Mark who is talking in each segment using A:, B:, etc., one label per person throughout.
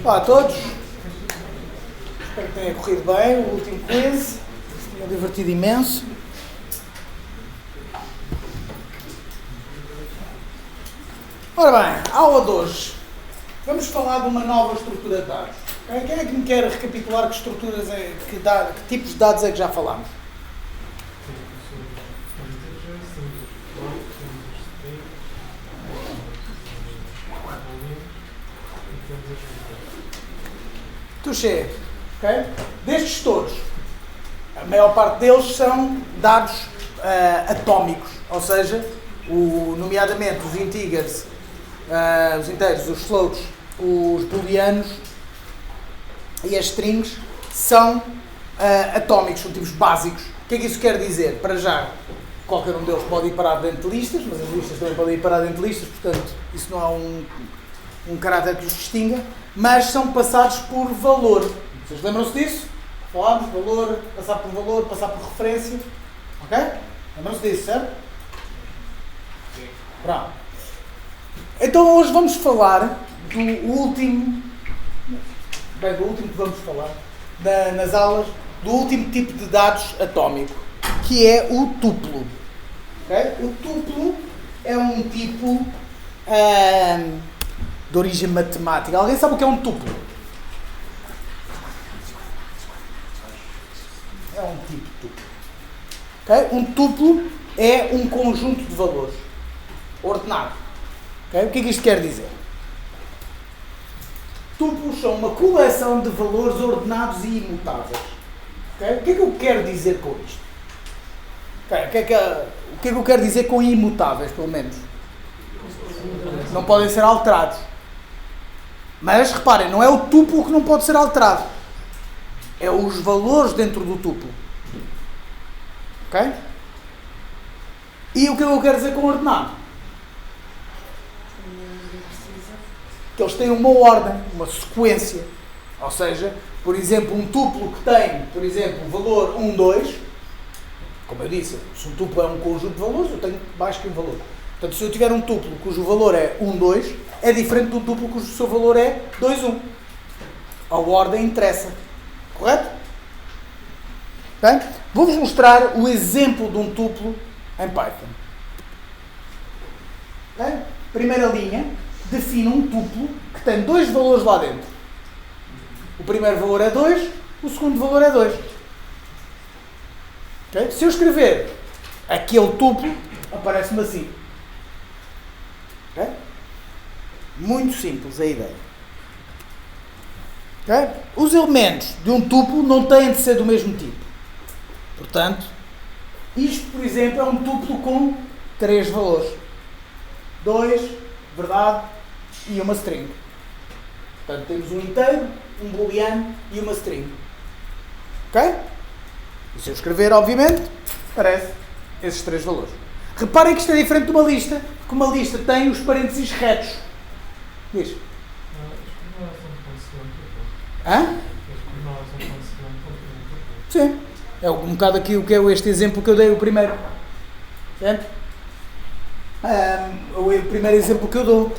A: Olá a todos, espero que tenha corrido bem o último quiz, tenha divertido imenso. Ora bem, aula de hoje, vamos falar de uma nova estrutura de dados. Quem é que me quer recapitular que estruturas, que tipos de dados é que já falámos? Touché, ok? Destes todos, a maior parte deles são dados atómicos, ou seja, nomeadamente os integers, os inteiros, os floats, os booleanos e as strings são atómicos, são tipos básicos. O que é que isso quer dizer? Para já, qualquer um deles pode ir parar dentro de listas, mas as listas também podem ir parar dentro de listas, portanto, isso não há um caráter que os distinga, mas são passados por valor. Vocês lembram-se disso? Falámos valor, passar por referência. Ok? Lembram-se disso, certo? Sim. Pronto. Então hoje vamos falar do último que vamos falar nas aulas, do último tipo de dados atómico, que é o tuplo. Okay? O tuplo é um tipo de origem matemática. Alguém sabe o que é um tuplo? É um tipo de tuplo. Okay? Um tuplo é um conjunto de valores ordenado. Okay? O que é que isto quer dizer? Tuplos são uma coleção de valores ordenados e imutáveis. Okay? O que é que eu quero dizer com isto? Okay? O que é que eu quero dizer com imutáveis, pelo menos? Não podem ser alterados. Mas, reparem, não é o tuplo que não pode ser alterado. É os valores dentro do tuplo. Ok? E o que eu quero dizer com ordenado? Que eles têm uma ordem, uma sequência. Ou seja, por exemplo, um tuplo que tem, por exemplo, o valor 1, 2, como eu disse, se um tuplo é um conjunto de valores, eu tenho mais que um valor. Portanto, se eu tiver um tuplo cujo valor é 1, 2, é diferente de um tuplo cujo seu valor é 2, 1. A ordem interessa. Correto? Bem, vou-vos mostrar o exemplo de um tuplo em Python. Bem, primeira linha, define um tuplo que tem dois valores lá dentro. O primeiro valor é 2, o segundo valor é 2. Okay? Se eu escrever aquele tuplo, aparece-me assim. Okay? Muito simples a ideia. Okay? Os elementos de um tuplo não têm de ser do mesmo tipo. Portanto, isto, por exemplo, é um tuplo com 3 valores. 2, verdade, e uma string. Portanto, temos um inteiro, um booleano e uma string. Ok? E se eu escrever, obviamente, aparece esses 3 valores. Reparem que isto é diferente de uma lista, porque uma lista tem os parênteses retos. Diz. Hã? Sim. É um bocado aqui o que é este exemplo que eu dei, o primeiro. Certo? O primeiro exemplo que eu dou.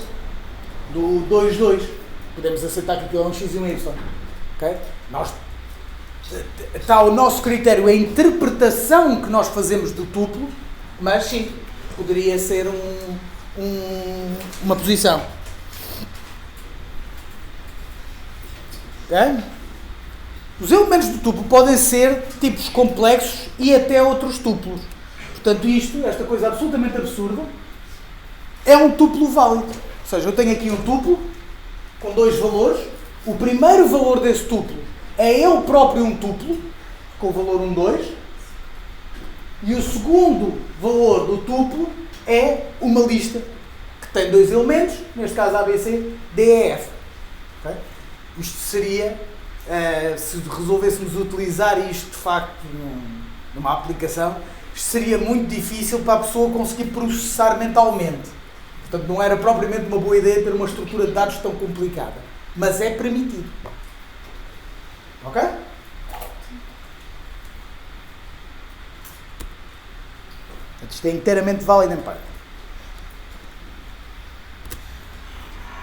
A: Do 2, 2. Podemos aceitar que aquilo é um x e um y. Okay? Está o nosso critério, a interpretação que nós fazemos do tuplo, mas sim, poderia ser uma posição. Okay? Os elementos do tuplo podem ser tipos complexos e até outros tuplos. Portanto, esta coisa absolutamente absurda, é um tuplo válido. Ou seja, eu tenho aqui um tuplo com 2 valores. O primeiro valor desse tuplo é ele próprio um tuplo, com o valor 1, 2. E o segundo valor do tuplo é uma lista que tem 2 elementos, neste caso A, B, C, D, E, F. Okay? Isto seria, se resolvêssemos utilizar isto de facto numa aplicação, isto seria muito difícil para a pessoa conseguir processar mentalmente. Portanto, não era propriamente uma boa ideia ter uma estrutura de dados tão complicada. Mas é permitido. Ok? Isto é inteiramente válido em Python.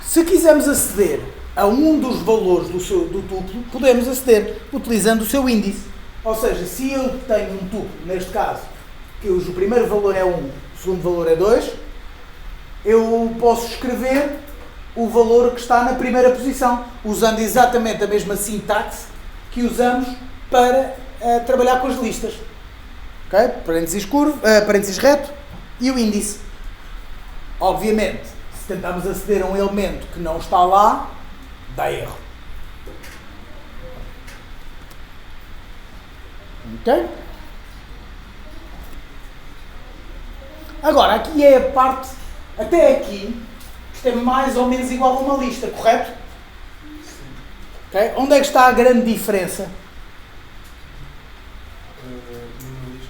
A: Se quisermos aceder a um dos valores do tuplo, podemos aceder utilizando o seu índice. Ou seja, se eu tenho um tuplo, neste caso, cujo primeiro valor é 1, o segundo valor é 2, eu posso escrever o valor que está na primeira posição, usando exatamente a mesma sintaxe que usamos para trabalhar com as listas. Okay? Parênteses reto e o índice. Obviamente, se tentarmos aceder a um elemento que não está lá, dá erro. Ok? Agora, aqui é a parte, até aqui, isto é mais ou menos igual a uma lista, correto?
B: Sim.
A: Okay? Onde é que está a grande diferença?
B: Numa lista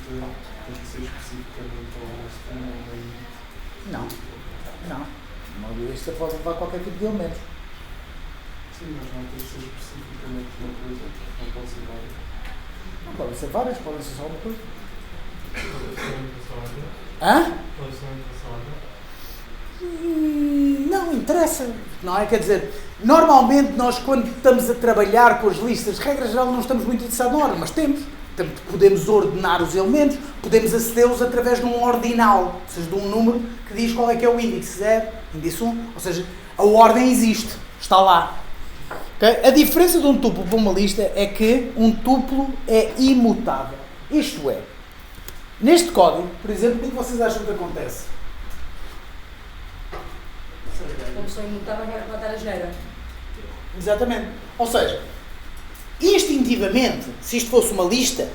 B: tem que ser especificamente
A: Não. Uma lista pode levar qualquer tipo de elemento.
B: Sim, mas não tem que ser especificamente uma coisa, não pode ser várias.
A: Não podem ser várias, podem ser só uma coisa.
C: Pode ser entre a ordem.
A: Hã?
C: Pode ser entre a ordem.
A: Não interessa, não é? Quer dizer, normalmente nós quando estamos a trabalhar com as listas, de regra geral não estamos muito interessados na ordem, mas temos. Podemos ordenar os elementos, podemos acedê-los através de um ordinal, ou seja, de um número que diz qual é que é o índice 0, índice 1, ou seja, a ordem existe, está lá. Okay? A diferença de um tuplo para uma lista é que um tuplo é imutável. Isto é, neste código, por exemplo, o que vocês acham que acontece?
D: Como sou imutável, vai dar a geneira.
A: Exatamente. Ou seja, instintivamente, se isto fosse uma lista,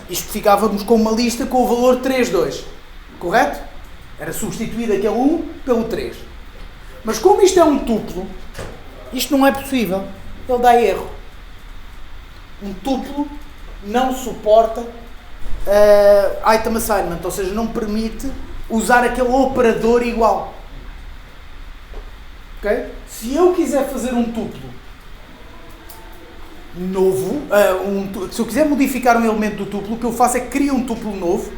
A: isto ficávamos com uma lista com o valor 3, 2. Correto? Era substituído aquele 1 pelo 3. Mas como isto é um tuplo, isto não é possível. Ele dá erro. Um tuplo não suporta item assignment, ou seja, não permite usar aquele operador igual. Okay? Se eu quiser fazer um tuplo novo, se eu quiser modificar um elemento do tuplo, o que eu faço é que crio um tuplo novo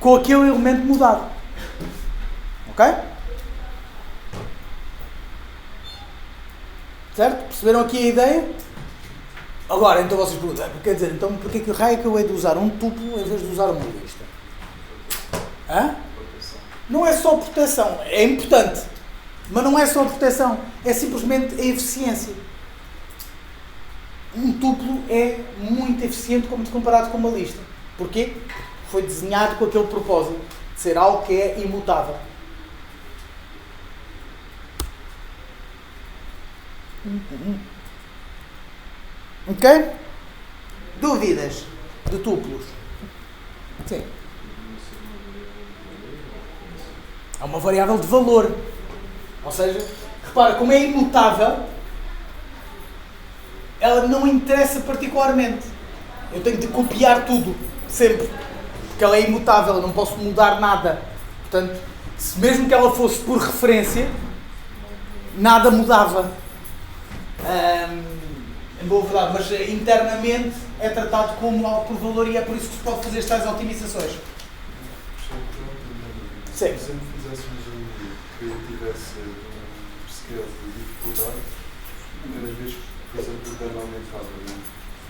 A: com aquele elemento mudado. Ok? Certo? Perceberam aqui a ideia? Agora, então vocês perguntam, quer dizer, então porquê que raio é que eu hei de usar um tuplo em vez de usar uma lista? Hã? Não é só proteção, é importante, mas não é só proteção, é simplesmente a eficiência. Um tuplo é muito eficiente comparado com uma lista. Porquê? Foi desenhado com aquele propósito de ser algo que é imutável. Ok? Dúvidas de tuplos? Sim. É uma variável de valor. Ou seja, repara, como é imutável, ela não interessa particularmente. Eu tenho de copiar tudo, sempre. Porque ela é imutável, eu não posso mudar nada. Portanto, mesmo que ela fosse por referência, nada mudava. Em boa verdade, mas internamente é tratado como algo por valor e é por isso que se pode fazer estas otimizações.
B: Se sempre fizéssemos que tivesse um scale de dificuldade, cada vez que, por exemplo, o dano aumentava, não?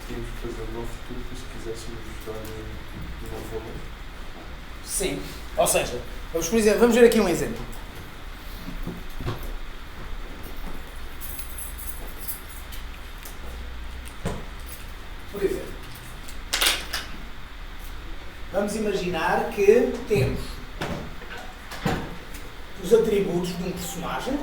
B: Tínhamos que fazer um novo tuplo se quiséssemos ajustar um novo valor.
A: Sim. Ou seja, vamos ver aqui um exemplo. Por exemplo, vamos imaginar que temos os atributos de um personagem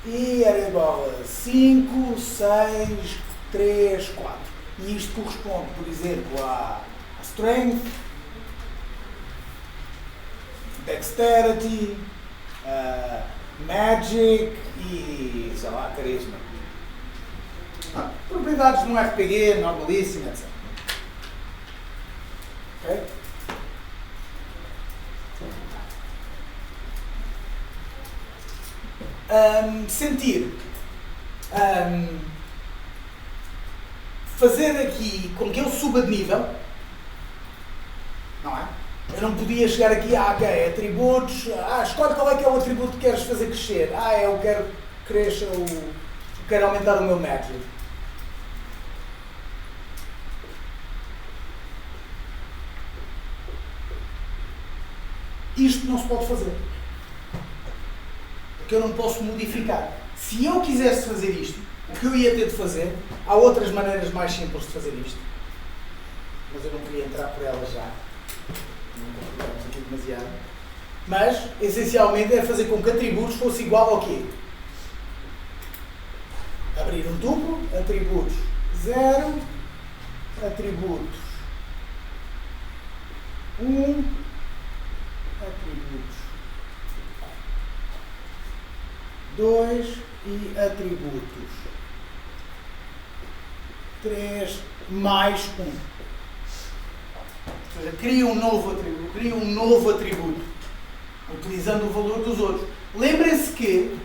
A: e era igual a 5, 6, 3, 4. E isto corresponde, por exemplo, a Strength, Dexterity, Magic e, sei lá, Carisma. Propriedades no RPG, normalíssimo, etc. Ok? Sentir. Fazer aqui com que eu suba de nível. Não é? Eu não podia chegar aqui, ok, atributos, escolhe qual é que é o atributo que queres fazer crescer. Eu quero que cresça quero aumentar o meu margin. Isto não se pode fazer. Porque eu não posso modificar. Se eu quisesse fazer isto, o que eu ia ter de fazer, há outras maneiras mais simples de fazer isto. Mas eu não queria entrar por elas já. Não complicamos aqui demasiado. Mas, essencialmente, é fazer com que atributos fosse igual ao quê? Abrir um tuplo, atributos 0, atributos 1, atributos 2 e atributos 3 mais 1. Ou seja, cria um novo atributo, utilizando o valor dos outros. Lembrem-se que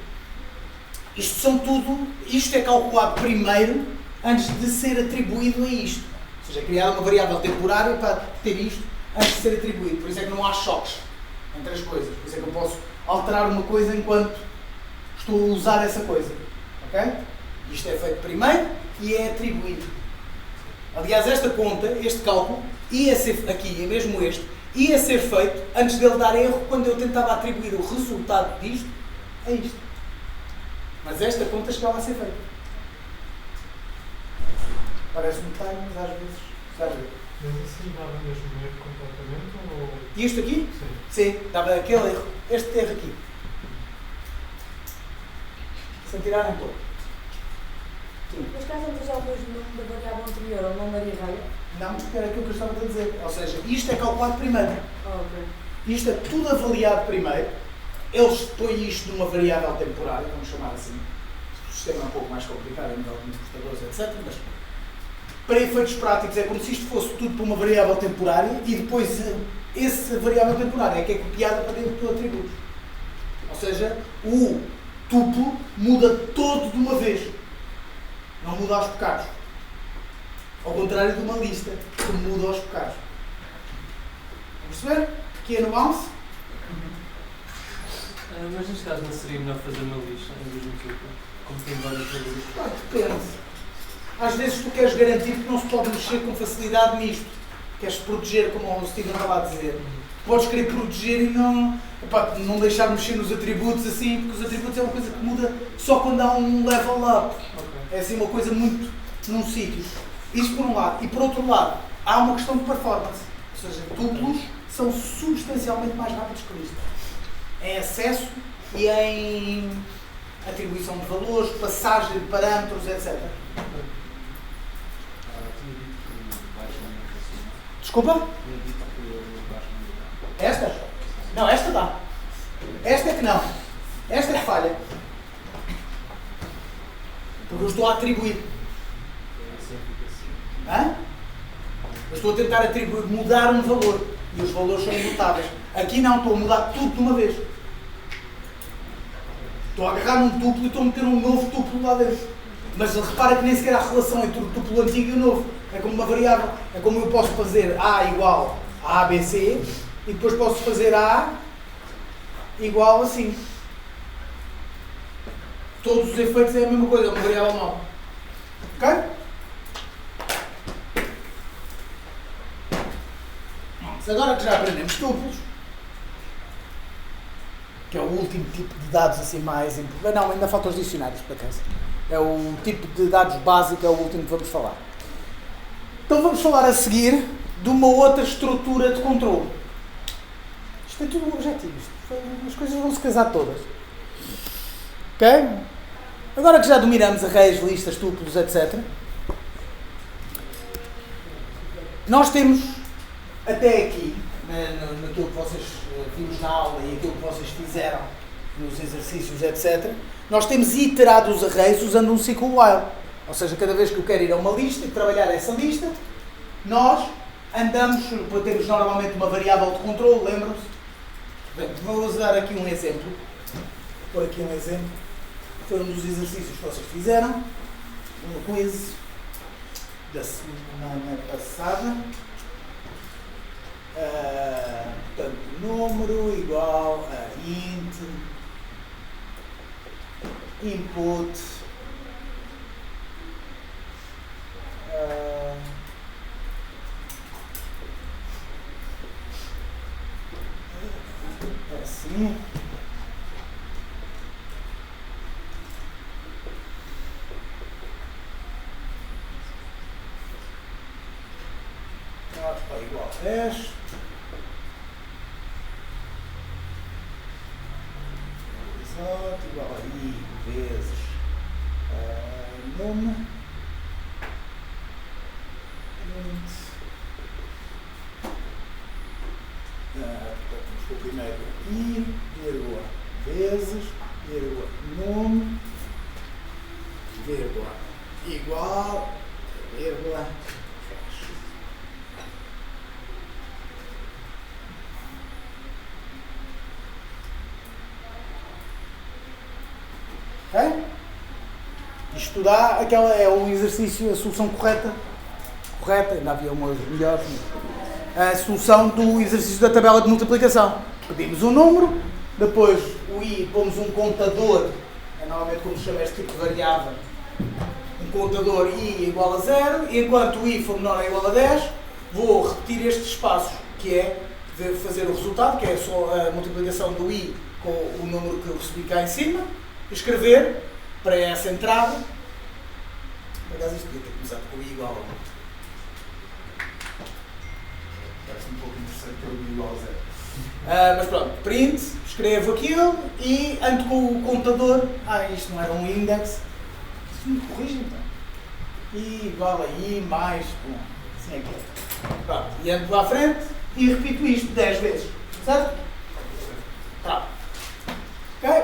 A: isto é calculado primeiro antes de ser atribuído a isto. Ou seja, é criada uma variável temporária para ter isto antes de ser atribuído. Por isso é que não há choques entre as coisas. Por isso é que eu posso alterar uma coisa enquanto estou a usar essa coisa. Ok? Isto é feito primeiro e é atribuído. Aliás, esta conta, este cálculo, ia ser, aqui, é mesmo este, ia ser feito antes dele dar erro quando eu tentava atribuir o resultado disto a isto. Mas esta conta chegava a ser feita. Parece-me time, mas às vezes está a ver.
C: Mas assim dava mesmo erro completamente ou...
A: E isto aqui?
C: Sim.
A: Sim, dava aquele erro. Este erro aqui. Sem tirarem todo.
D: Mas caso não usar o mesmo nome da variável anterior, ou não daria raia?
A: Não, porque era aquilo que eu estava a dizer. Ou seja, isto é calculado primeiro.
D: Ok.
A: Isto é tudo avaliado primeiro. Eles põem isto numa variável temporária, vamos chamar assim. O sistema é um pouco mais complicado a nível de computadores, etc. Mas para efeitos práticos é como se isto fosse tudo para uma variável temporária e depois essa variável temporária é que é copiada para dentro do atributo. Ou seja, o tuplo muda todo de uma vez. Não muda aos bocados. Ao contrário de uma lista que muda aos bocados. Vamos perceber? Aqui é nuance.
E: Mas neste caso não seria melhor fazer uma lista em vez de um tuplo? Como tem várias valores?
A: Depende. Às vezes tu queres garantir que não se pode mexer com facilidade nisto. Queres proteger, como o Steven estava a dizer. Podes querer proteger e não deixar mexer nos atributos assim, porque os atributos é uma coisa que muda só quando há um level up. É assim uma coisa muito num sítio. Isto por um lado. E por outro lado, há uma questão de performance. Ou seja, tuplos são substancialmente mais rápidos que isto. Em acesso e em atribuição de valores, passagem de parâmetros, etc. Desculpa? Esta? Não, esta dá. Esta é que não. Esta é que falha. Porque eu estou a atribuir. Hã? Eu estou a tentar atribuir, mudar um valor. E os valores são imutáveis. Aqui não, estou a mudar tudo de uma vez. Estou a agarrar num tuplo e estou a meter um novo tuplo lá dentro. Mas repara que nem sequer há relação entre o tuplo antigo e o novo. É como uma variável. É como eu posso fazer A igual a ABC e depois posso fazer A igual assim. Todos os efeitos é a mesma coisa, é uma variável nova. Ok? Agora que já aprendemos tuplos, que é o último tipo de dados assim mais importante. Não, ainda faltam os dicionários, para casa. É o tipo de dados básico, é o último que vamos falar. Então vamos falar a seguir de uma outra estrutura de controle. Isto é tudo um objetivo. As coisas vão se casar todas. Ok? Agora que já dominamos arrays, listas, tuplos, etc. Nós temos até aqui, naquilo que vocês vimos na aula e aquilo que vocês fizeram nos exercícios, etc., nós temos iterado os arrays usando um ciclo while. Ou seja, cada vez que eu quero ir a uma lista e trabalhar essa lista, nós andamos, temos normalmente uma variável de controle, lembram-se? Bem, vou usar aqui um exemplo. Vou pôr aqui um exemplo. Foi um dos exercícios que vocês fizeram. Um quiz da semana passada. Portanto, número igual a int input 10. Exato, igual a I vezes nome. Portanto, vamos para o primeiro I, vírgula, vezes, vírgula, nome, vírgula, igual, vírgula, fecha. Ok? Isto dá aquela, é o exercício, a solução correta, ainda havia umas melhores, a solução do exercício da tabela de multiplicação. Pedimos um número, depois o I, pomos um contador, é normalmente como se chama este tipo de variável, um contador I igual a 0, e enquanto o I for menor ou igual a 10, vou repetir estes passos, que é de fazer o resultado, que é só a multiplicação do I com o número que eu recebi cá em cima, escrever para essa entrada. Por acaso isto podia ter começado com o I igual a 1. Parece-me um pouco interessante ter o I igual a 0. Mas pronto, print, escrevo aquilo e ando com o contador. Isto não era um index. Isto me corrige então. I igual a I mais 1. Assim é que é. Pronto, e ando lá à frente e repito isto 10 vezes. Certo? Pronto. Ok?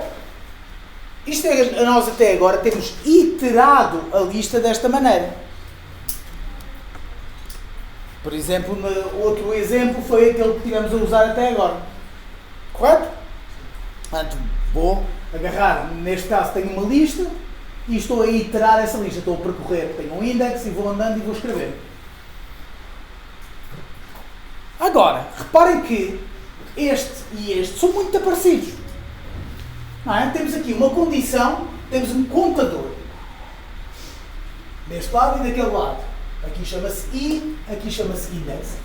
A: Isto é, nós até agora temos iterado a lista desta maneira. Por exemplo, outro exemplo foi aquele que tivemos a usar até agora. Correto? Portanto, vou agarrar, neste caso tenho uma lista e estou a iterar essa lista. Estou a percorrer, tenho um index e vou andando e vou escrever. Agora, reparem que este e este são muito parecidos. Não é? Temos aqui uma condição, temos um contador. Deste lado e daquele lado. Aqui chama-se I, aqui chama-se index.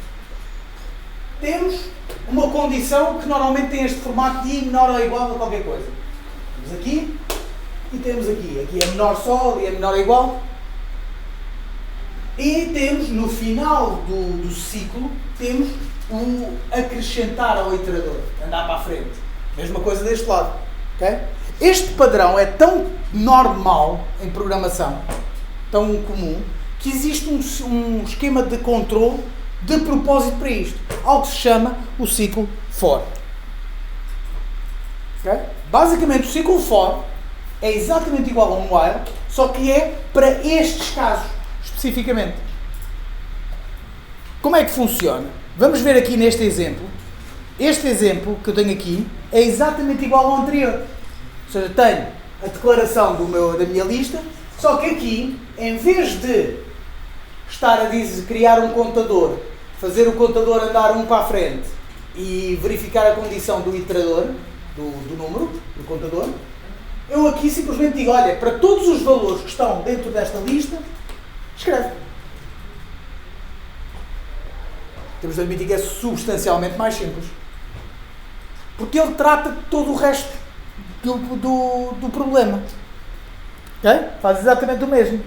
A: Temos uma condição que normalmente tem este formato de I menor ou igual a qualquer coisa. Temos aqui e temos aqui. Aqui é menor só e é menor ou igual. E temos, no final do ciclo, temos o acrescentar ao iterador. Andar para a frente. Mesma coisa deste lado. Okay? Este padrão é tão normal em programação, tão comum, que existe um esquema de controle de propósito para isto. Algo que se chama o ciclo for. Okay? Basicamente o ciclo for é exatamente igual a um while, só que é para estes casos, especificamente. Como é que funciona? Vamos ver aqui neste exemplo. Este exemplo que eu tenho aqui é exatamente igual ao anterior. Ou seja, tenho a declaração da minha lista, só que aqui, em vez de estar a criar um contador, fazer o contador andar um para a frente e verificar a condição do iterador, do número, do contador, eu aqui simplesmente digo, olha, para todos os valores que estão dentro desta lista, escreve. Temos de admitir que é substancialmente mais simples. Porque ele trata de todo o resto do problema. Okay? Faz exatamente o mesmo.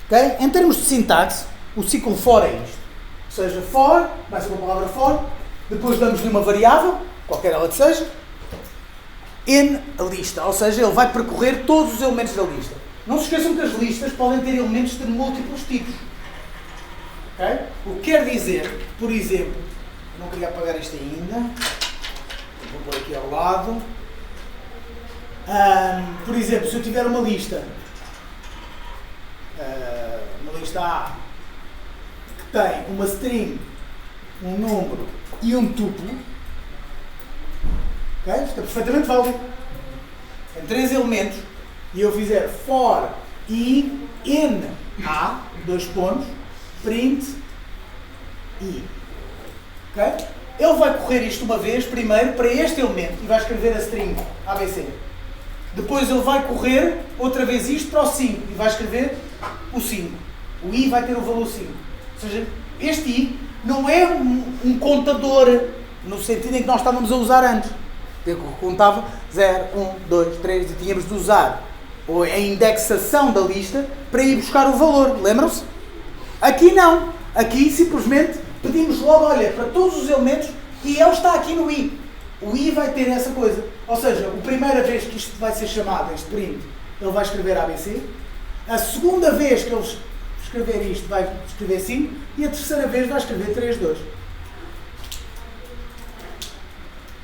A: Okay? Em termos de sintaxe, o ciclo for é isto. Ou seja, for, começa com a palavra for, depois damos-lhe uma variável, qualquer ela que seja, in a lista. Ou seja, ele vai percorrer todos os elementos da lista. Não se esqueçam que as listas podem ter elementos de múltiplos tipos. Okay? O que quer dizer, por exemplo, não queria apagar isto ainda, vou pôr aqui ao lado. Por exemplo, se eu tiver uma lista A que tem uma string, um número e um tuplo, okay? Isto é perfeitamente válido. Tem 3 elementos e eu fizer for i in A, 2 pontos, print i. Okay? Ele vai correr isto uma vez, primeiro, para este elemento e vai escrever a string ABC. Depois ele vai correr outra vez isto para o 5 e vai escrever o 5. O i vai ter o valor 5. Ou seja, este i não é um contador no sentido em que nós estávamos a usar antes. Eu contava 0, 1, 2, 3 e tínhamos de usar a indexação da lista para ir buscar o valor. Lembram-se? Aqui não. Aqui simplesmente pedimos logo, olha, para todos os elementos, e ele está aqui no i. O i vai ter essa coisa. Ou seja, a primeira vez que isto vai ser chamado, este print, ele vai escrever ABC. A segunda vez que ele escrever isto, vai escrever 5. E a terceira vez vai escrever 3, 2.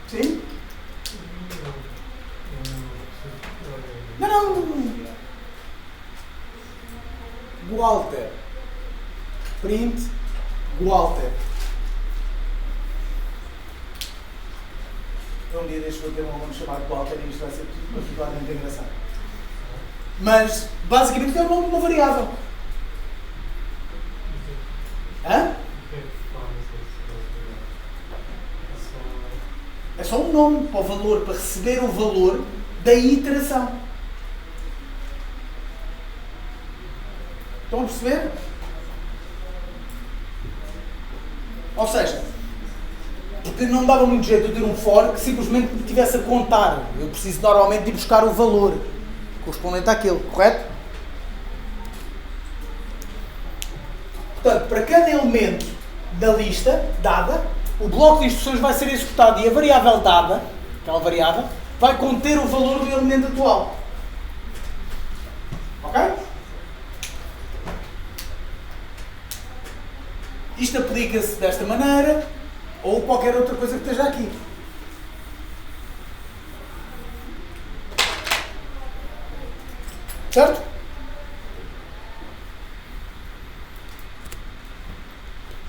A: Sim? Não. Walter. Print. Walter. Um dia deixo eu ter um aluno chamado Walter e isto vai ser tudo particularmente engraçado. Mas, basicamente, é o nome de uma variável. Hã? É só um nome para o valor, para receber o valor da iteração. Estão a perceber? Ou seja, porque não dava muito jeito de ter um for que simplesmente me tivesse a contar. Eu preciso normalmente de ir buscar o valor correspondente àquele, correto? Portanto, para cada elemento da lista dada, o bloco de instruções vai ser executado e a variável dada, aquela variável, vai conter o valor do elemento atual. Ok? Isto aplica-se desta maneira ou qualquer outra coisa que esteja aqui. Certo?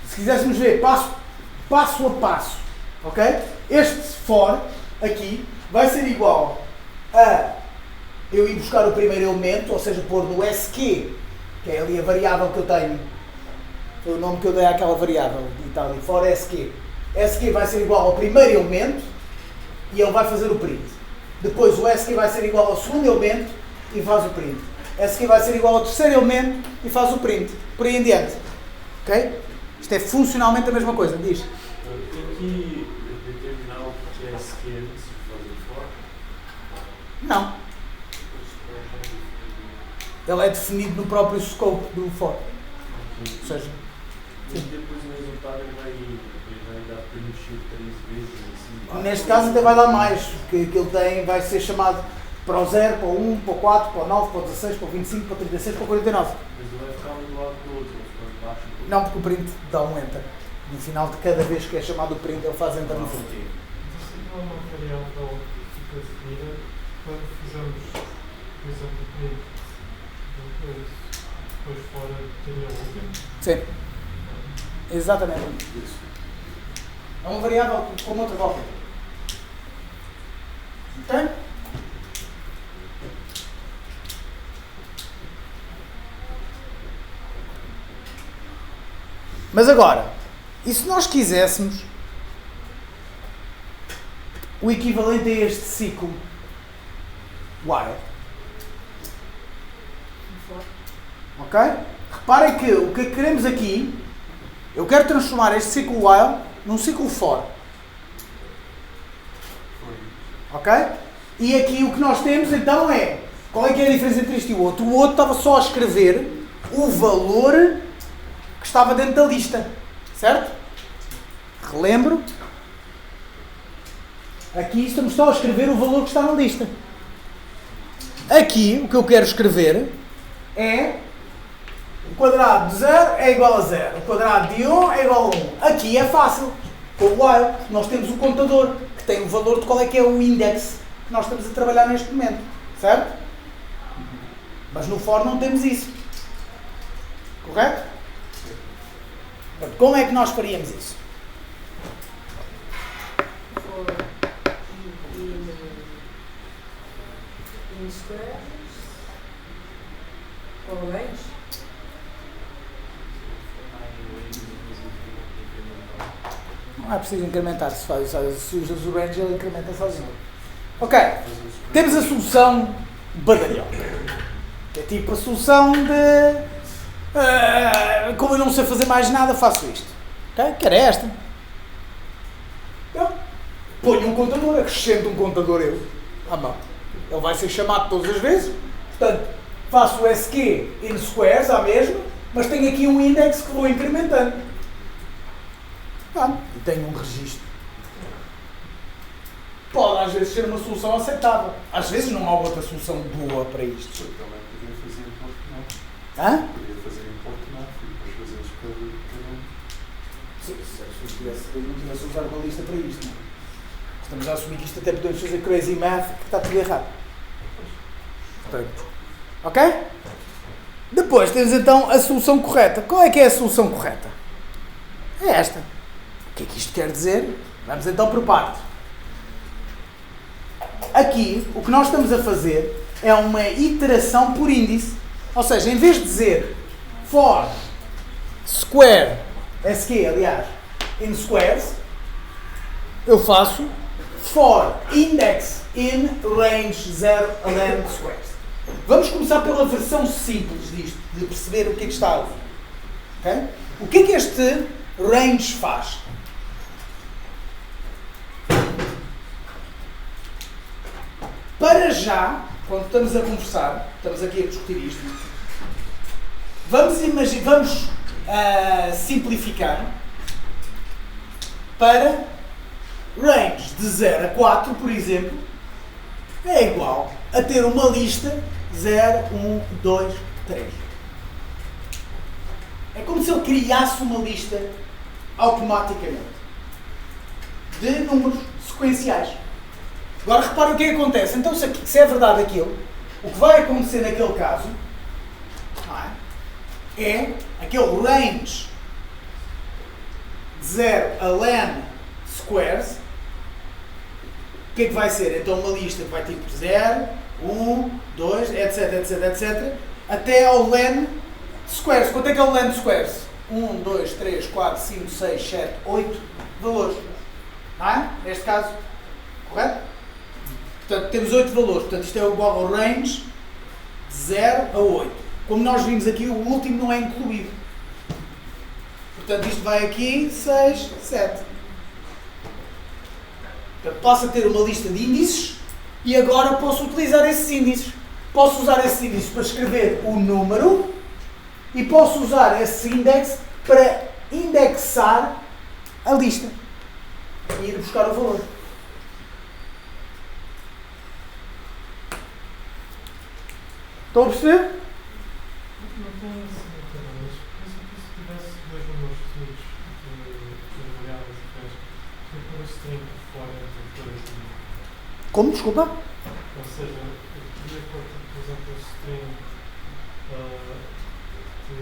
A: Se quiséssemos ver passo a passo, ok? Este for aqui vai ser igual a eu ir buscar o primeiro elemento, ou seja, pôr no SQ, que é ali a variável que eu tenho, foi o nome que eu dei àquela variável e tal, e for SQ. SQ vai ser igual ao primeiro elemento e ele vai fazer o print. Depois o SQ vai ser igual ao segundo elemento e faz o print. SQ vai ser igual ao terceiro elemento e faz o print. Por aí em diante. Ok? Isto é funcionalmente a mesma coisa. Diz.
F: Tem que determinar o que é SQ se fazer for?
A: Não. Ele é definido no próprio scope do for. Ou seja,
F: e depois no resultado ele vai dar preenchido 3 vezes assim.
A: neste caso até vai dar mais, porque aquilo tem, vai ser chamado para o 0, para o 1, para o 4, para o 9, para o 16, para o 25, para o 36, para o 49.
F: Mas ele vai ficar um do lado do outro, vai ficar embaixo do outro.
A: Não, porque o print dá um enter. No final de cada vez que é chamado o print, ele faz enter no fundo.
C: Isso não é uma variável que fica definida quando fizemos, por exemplo, o print depois fora teria o último.
A: Sim. Exatamente. É uma variável como outra qualquer. Ok? Mas agora, e se nós quiséssemos o equivalente a este ciclo while? Ok? Reparem que o que queremos aqui, eu quero transformar este ciclo while num ciclo for. Ok? E aqui o que nós temos então é, qual é que é a diferença entre isto e o outro? O outro estava só a escrever o valor que estava dentro da lista. Certo? Relembro. Aqui estamos só a escrever o valor que está na lista. Aqui o que eu quero escrever é o quadrado de 0 é igual a 0. O quadrado de 1 é igual a 1. Aqui é fácil. Com o while, nós temos o contador, que tem o valor de qual é que é o index que nós estamos a trabalhar neste momento. Certo? Mas no for não temos isso. Correto? Portanto, como é que nós faríamos isso?
D: For in squares. Qual range?
A: Não é preciso incrementar, se usas o range, ele incrementa sozinho. Ok, temos a solução badalhão, que é tipo a solução de como eu não sei fazer mais nada, faço isto. Ok, que era esta. Então, ponho um contador, acrescento um contador eu à mão. Ele vai ser chamado todas as vezes, portanto, faço o SQ in squares à mesma, mas tenho aqui um index que vou incrementando. E tenho um registro. Pode às vezes ser uma solução aceitável. Às vezes não há outra solução boa para isto.
B: Eu também podia fazer import não.
A: Hã?
B: Podia fazer import não. E depois fazer as coisas cada um.
A: Se não tivesse usado uma lista para isto, não. Estamos a assumir que isto até podemos fazer crazy math, que está tudo errado. Portanto, ok? Depois temos então a solução correta. Qual é que é a solução correta? É esta. O que é que isto quer dizer? Vamos então por parte. Aqui, o que nós estamos a fazer é uma iteração por índice. Ou seja, em vez de dizer for square, SQ, aliás, in squares, eu faço for index in range 0 a len squares. Vamos começar pela versão simples disto, de perceber o que é que está ali. Okay? O que é que este range faz? Para já, quando estamos a conversar, estamos aqui a discutir isto, vamos simplificar para range de 0 a 4, por exemplo, é igual a ter uma lista 0, 1, 2, 3. É como se ele criasse uma lista automaticamente de números sequenciais. Agora repara o que é que acontece. Então, se é verdade aquilo, o que vai acontecer naquele caso é aquele range de 0 a len squares. O que é que vai ser? Então uma lista que vai tipo 0, 1, 2, etc, etc, etc, até ao len squares. Quanto é que é o len squares? 1, 2, 3, 4, 5, 6, 7, 8 valores. Não é? Neste caso, correto? Portanto, temos 8 valores. Portanto, isto é igual ao range de 0 a 8. Como nós vimos aqui, o último não é incluído. Portanto, isto vai aqui, 6, 7. Portanto, posso ter uma lista de índices e agora posso utilizar esses índices. Posso usar esses índices para escrever o número e posso usar esse index para indexar a lista e ir buscar o valor. Estão a perceber?
C: Não tenho assim, mas se tivesse dois números definidos de variáveis diferentes, tinha que pôr a string fora de dois números.
A: Como? Desculpa?
C: Ou seja, eu podia pôr, por exemplo, a string de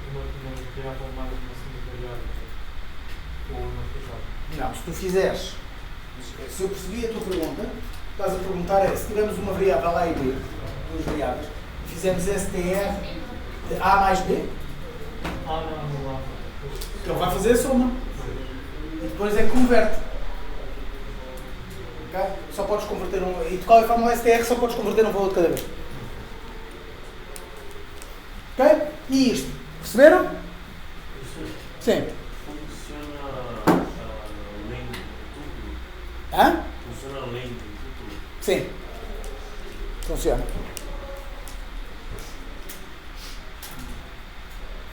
C: uma variável mais uma segunda variável. Ou uma fechada.
A: Não, se tu fizeres, se eu percebi a tua pergunta, estás a perguntar é, se tivermos uma variável A e B, duas variáveis, fizemos STR de A mais B,
C: Não.
A: então vai fazer a soma. E depois é que converte. Okay? Só podes converter um. E de qualquer forma, o STR só podes converter um valor de cada vez. Ok? E isto? Perceberam? Sim.
F: Funciona além de tudo?
A: Hã?
F: Funciona além de tudo?
A: Sim. Funciona.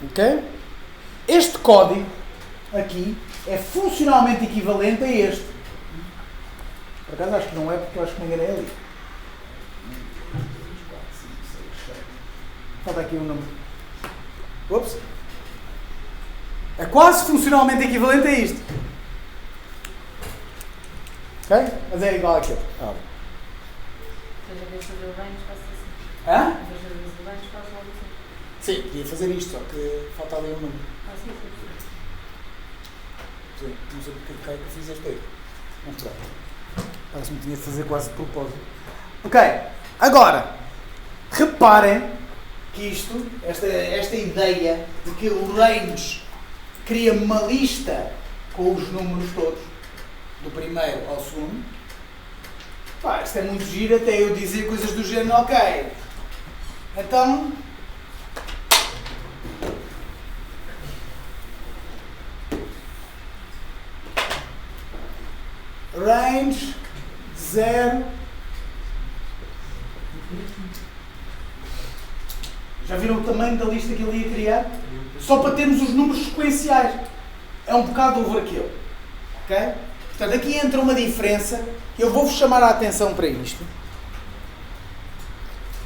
A: Ok? Este código aqui é funcionalmente equivalente a este. Por acaso acho que não é, porque eu acho que me enganei ali. Falta aqui um número. Ups. É quase funcionalmente equivalente a isto. Ok? Mas é igual àquilo.
D: Ou seja, em vez de fazer o range, faço assim.
A: Hã?
D: Em vez de fazer o range, faço logo assim.
A: Sim, podia fazer isto, só que falta ali um número.
D: Sim.
A: Sim, não sei porque que eu fiz este aí. Mas pronto. Parece-me que tinha de fazer quase de propósito. Ok, agora, reparem que isto, esta ideia de que o range cria uma lista com os números todos, do primeiro ao segundo, pá, isto é muito giro até eu dizer coisas do género, ok, então, range 0. Já viram o tamanho da lista que ele ia criar? Só para termos os números sequenciais. é um bocado overkill. Ok? Portanto, aqui entra uma diferença que eu vou-vos chamar a atenção para isto,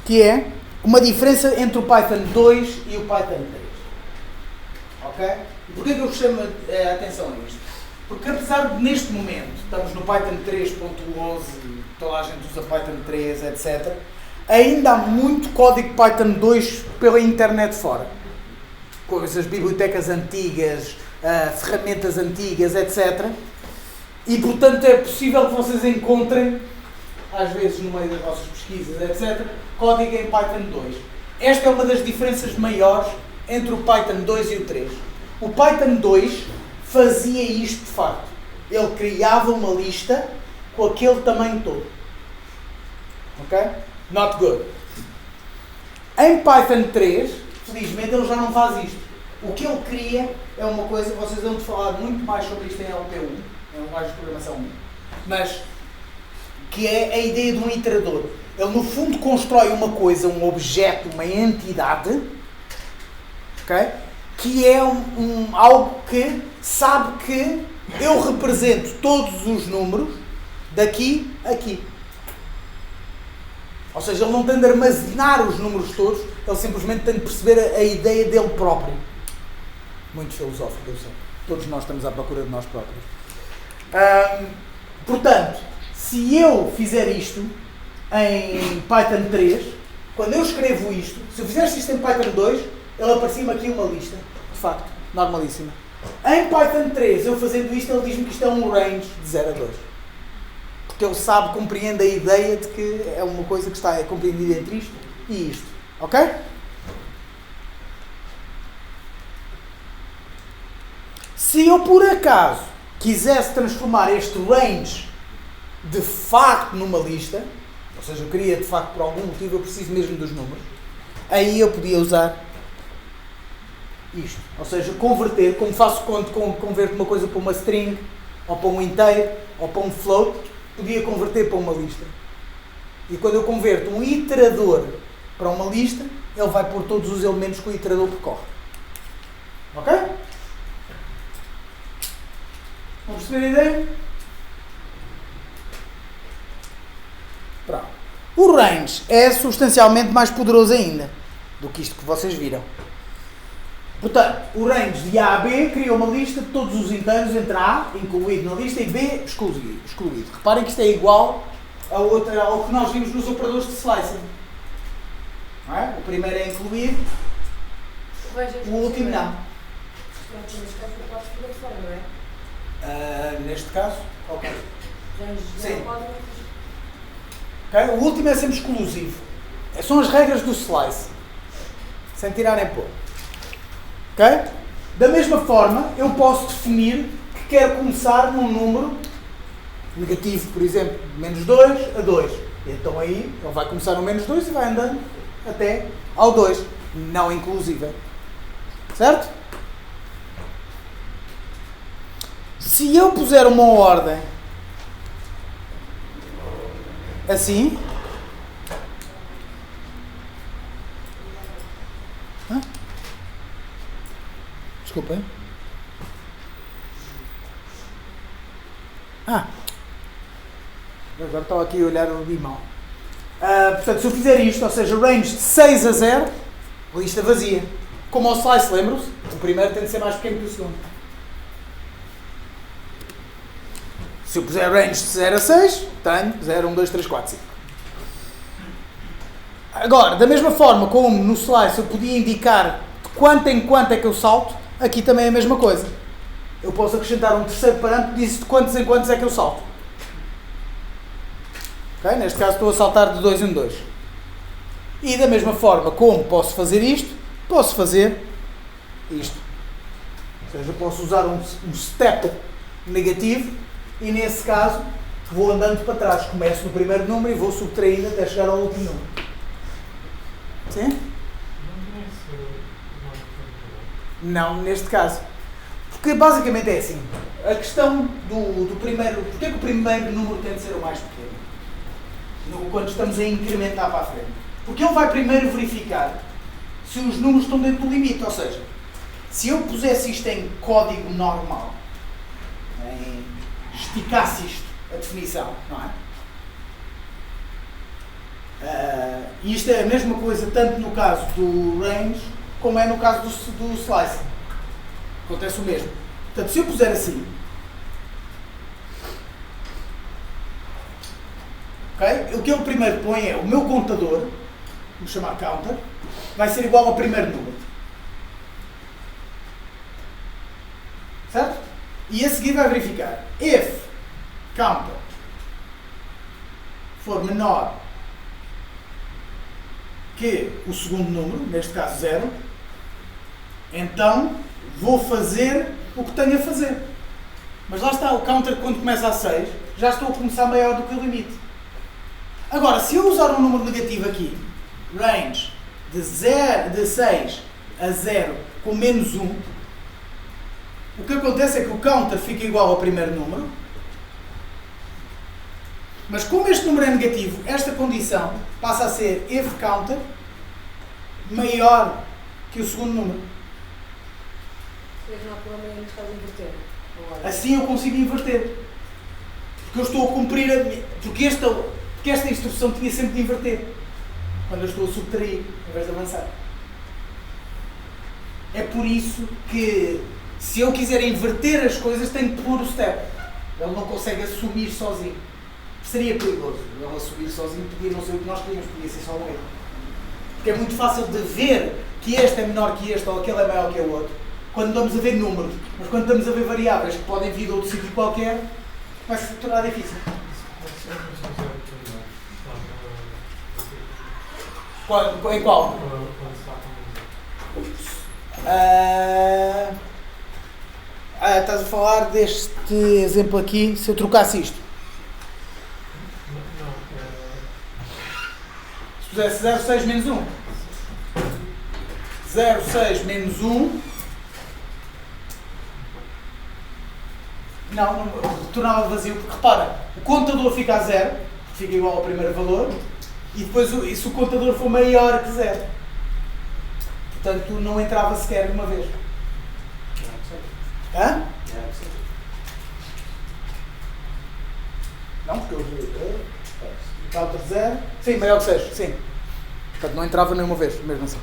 A: que é uma diferença entre o Python 2 e o Python 3. Ok? E porquê que eu vos chamo a atenção a isto? Porque apesar de neste momento, estamos no Python 3.11, toda a gente usa Python 3, etc., ainda há muito código Python 2 pela internet fora. Com essas bibliotecas antigas, ferramentas antigas, etc. E, portanto, é possível que vocês encontrem, às vezes no meio das vossas pesquisas, etc., código em Python 2. Esta é uma das diferenças maiores entre o Python 2 e o 3. O Python 2 fazia isto de facto. Ele criava uma lista com aquele tamanho todo. Ok? Not good. Em Python 3, felizmente, ele já não faz isto. O que ele cria é uma coisa, vocês vão falar muito mais sobre isto em LP1, em linguagem de programação 1, mas que é a ideia de um iterador. Ele, no fundo, constrói uma coisa, um objeto, uma entidade, okay? Que é algo que sabe que eu represento todos os números daqui a aqui. Ou seja, ele não tem de armazenar os números todos, ele simplesmente tem de perceber a ideia dele próprio. Muito filosófico, eu sei. Todos nós estamos à procura de nós próprios. Portanto, se eu fizer isto em Python 3, quando eu escrevo isto, se eu fizesse isto em Python 2, ele aparecia-me aqui uma lista, de facto, normalíssima. Em Python 3, eu fazendo isto, ele diz-me que isto é um range de 0 a 2. Porque ele sabe, compreende a ideia de que é uma coisa que está compreendida entre isto e isto. Ok? Se eu, por acaso, quisesse transformar este range de facto numa lista, ou seja, eu queria de facto por algum motivo, eu preciso mesmo dos números, aí eu podia usar isto. Ou seja, converter, como faço quando converto uma coisa para uma string, ou para um inteiro, ou para um float, podia converter para uma lista. E quando eu converto um iterador para uma lista, ele vai pôr todos os elementos que o iterador percorre. Ok? Vão perceber a ideia? Pronto. O range é substancialmente mais poderoso ainda do que isto que vocês viram. Portanto, o range de A a B cria uma lista de todos os inteiros entre A, incluído na lista, e B, excluído. Reparem que isto é igual ao que nós vimos nos operadores de slicing. Não é? O primeiro é incluído, o último não. Neste caso, ok. Sim. Okay? O último é sempre exclusivo. São as regras do slice. Sem tirarem pôr. Okay? Da mesma forma, eu posso definir que quero começar num número negativo, por exemplo, de menos 2 a 2. E então aí ele vai começar no menos 2 e vai andando até ao 2. Não inclusiva. Certo? Se eu puser uma ordem assim, desculpem. Agora estou aqui a olhar o limão. Portanto, se eu fizer isto, ou seja, range de 6 a 0, lista vazia. Como ao slice, lembram-se? O primeiro tem de ser mais pequeno que o segundo. Se eu puser range de 0 a 6, tenho 0, 1, 2, 3, 4, 5. Agora, da mesma forma como no slice eu podia indicar de quanto em quanto é que eu salto, aqui também é a mesma coisa. Eu posso acrescentar um terceiro parâmetro que diz de quantos em quantos é que eu salto. Okay? Neste caso estou a saltar de 2 em 2. E da mesma forma como posso fazer isto, posso fazer isto. Ou seja, eu posso usar um step negativo e nesse caso vou andando para trás. Começo no primeiro número e vou subtraindo até chegar ao último número. Sim? Não, neste caso. Porque basicamente é assim. A questão do primeiro... Porquê que o primeiro número tem de ser o mais pequeno? Quando estamos a incrementar para a frente. Porque ele vai primeiro verificar se os números estão dentro do limite. Ou seja, Se eu pusesse isto em código normal, esticasse isto, a definição, não é? E isto é a mesma coisa tanto no caso do range como é no caso do slice. Acontece o mesmo. Portanto, se eu puser assim, okay, o que ele primeiro põe é o meu contador, vamos chamar counter, vai ser igual ao primeiro número. Certo? E a seguir vai verificar. If counter for menor que o segundo número, neste caso 0, então vou fazer o que tenho a fazer. Mas lá está, o counter quando começa a 6, já estou a começar maior do que o limite. Agora, se eu usar um número negativo aqui, range de 6 a 0 com menos 1, o que acontece é que o counter fica igual ao primeiro número, mas como este número é negativo, esta condição passa a ser if counter maior que o segundo número.
D: Não há problema neste caso inverter.
A: Assim eu consigo inverter. Porque eu estou a cumprir a minha... Porque esta instrução tinha sempre de inverter. Quando eu estou a subtrair, em vez de avançar. É por isso que, se eu quiser inverter as coisas, tenho que pôr o step. Ele não consegue assumir sozinho. Seria perigoso. Ele assumir sozinho podia não ser o que nós queríamos, podia ser só um erro. Porque é muito fácil de ver que este é menor que este ou aquele é maior que o outro, quando estamos a ver números. Mas quando estamos a ver variáveis que podem vir de outro sítio qualquer, vai se tornar difícil. Em qual? Estás a falar deste exemplo aqui, se eu trocasse isto. Se pusesse 0,6 menos 1. 0,6 menos 1. Não, tornava vazio, porque repara, o contador fica a 0, fica igual ao primeiro valor, e depois se o contador for maior que 0. Portanto, não entrava sequer uma vez. Hã? Não, porque eu counter 0. Sim, maior que 6, sim. Portanto, não entrava nenhuma vez, mesmo assim.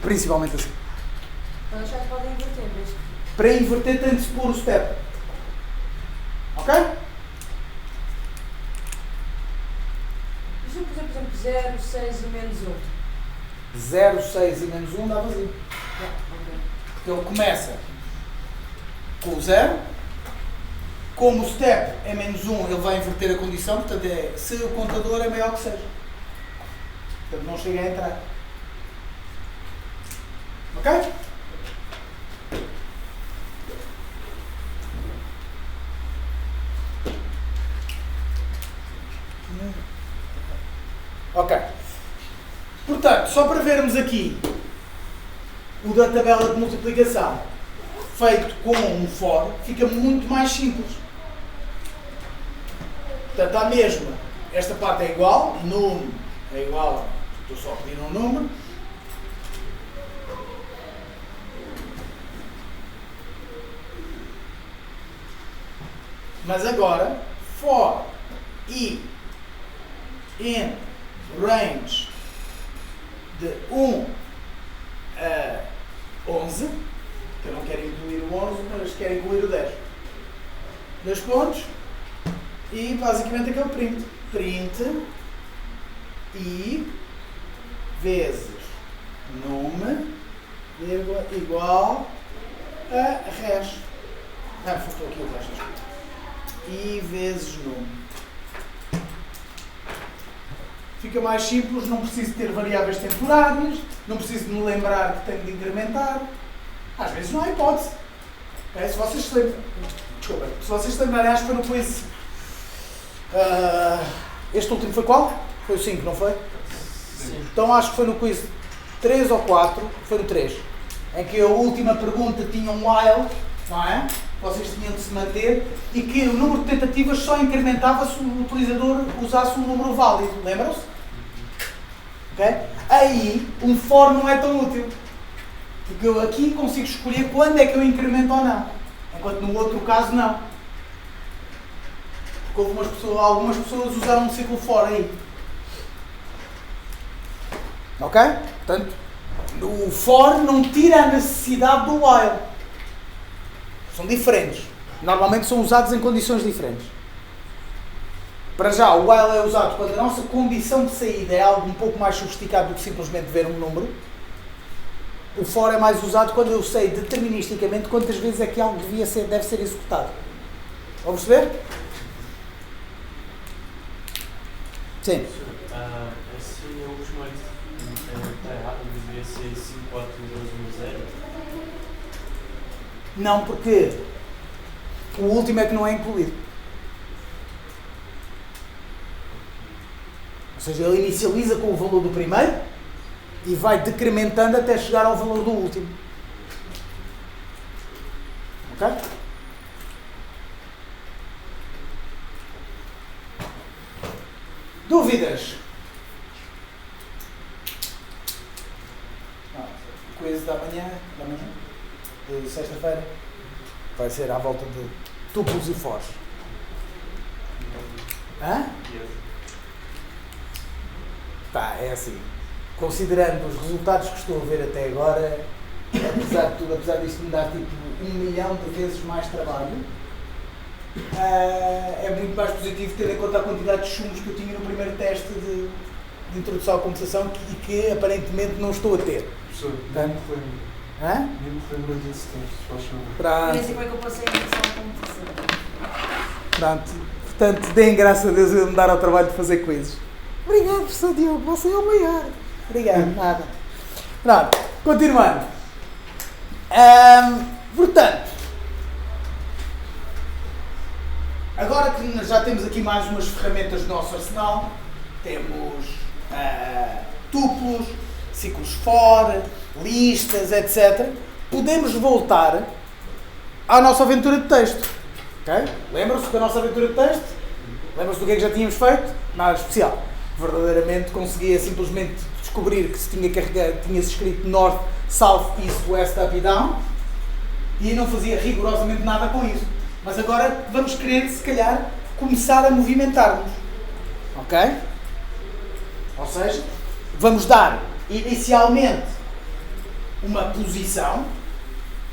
A: Principalmente assim.
D: Então já podem inverter, desde que...
A: Para inverter tem de se pôr o step. Ok?
D: E se eu puser, por exemplo, 0, 6 e menos 1?
A: 0, 6 e menos 1 dá vazio. Porque ele começa com o 0. Como o step é menos 1, ele vai inverter a condição. Portanto, é se o contador é maior que 6. Portanto, não chega a entrar. Ok? Ok. Portanto, só para vermos aqui o da tabela de multiplicação feito com um for, fica muito mais simples. Portanto, à mesma, esta parte é igual, num é igual, estou só a pedir um número. Mas agora, for i in range de 1 a 11, que eu não quero incluir o 11, mas quero incluir o 10. 2 pontos e basicamente aquele print. Print i vezes num, vírgula, igual a res. Ah, faltou aqui o res, desculpa. I vezes num. Fica mais simples, não preciso ter variáveis temporárias, não preciso de me lembrar que tenho de incrementar. Às vezes não há hipótese. Okay? Se vocês se lembram, desculpa, se vocês se lembrarem, acho que foi no quiz. Este último foi qual? Foi o 5, não foi?
E: Sim.
A: Então acho que foi no quiz 3 ou 4, foi no 3, em que a última pergunta tinha um while, não é? Vocês tinham de se manter e que o número de tentativas só incrementava se o utilizador usasse um número válido, lembram-se? Okay? Aí um for não é tão útil, Porque eu aqui consigo escolher quando é que eu incremento ou não. Enquanto no outro caso não. Porque algumas pessoas usaram um ciclo for aí. Ok? Portanto, o for não tira a necessidade do while. São diferentes. Normalmente são usados em condições diferentes. Para já, o while é usado quando a nossa condição de saída é algo um pouco mais sofisticado do que simplesmente ver um número. O for é mais usado quando eu sei deterministicamente quantas vezes é que algo deve ser executado. Vão perceber? Sim.
F: Assim, o último está errado, deveria ser 54210.
A: Não, porque o último é que não é incluído. Ou seja, ele inicializa com o valor do primeiro e vai decrementando até chegar ao valor do último. Ok? Dúvidas? Quiz da manhã, de sexta-feira, vai ser à volta de tuplos e fors. Hã? Pá, é assim. Considerando os resultados que estou a ver até agora, apesar de tudo, apesar disto me dar tipo 1 milhão de vezes mais trabalho, é muito mais positivo tendo em conta a quantidade de chumos que eu tinha no primeiro teste de introdução à computação e que aparentemente não estou a ter.
B: Professor, nem me lembro desse teste, faz favor.
D: E assim foi que eu passei a introdução à computação.
A: Pronto. Portanto, deem graças a Deus eu me dar ao trabalho de fazer quizzes. Obrigado, professor Diogo, você é o maior. Obrigado, nada. Pronto, continuando. Portanto, agora que já temos aqui mais umas ferramentas do nosso arsenal, temos tuplos, ciclos for, listas, etc. Podemos voltar à nossa aventura de texto. Okay? Lembram-se da nossa aventura de texto? Lembram-se do que é que já tínhamos feito? Nada especial. Verdadeiramente conseguia simplesmente descobrir que se tinha carregado, tinha-se escrito North, South, East, West, Up e Down e não fazia rigorosamente nada com isso. Mas agora vamos querer, se calhar, começar a movimentar-nos. Ok? Ou seja, vamos dar inicialmente uma posição.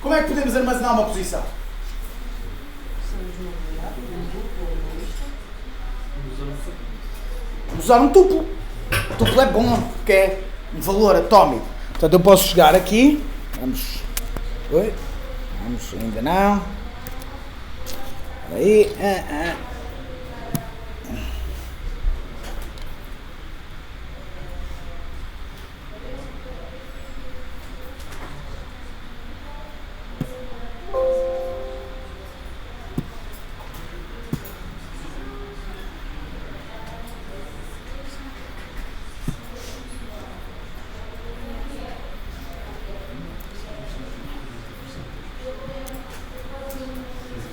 A: Como é que podemos armazenar uma posição? Vamos usar um tuplo. O tuplo é bom, porque é um valor atómico. Portanto, eu posso chegar aqui. Vamos. Oi? Vamos, ainda não. Aí.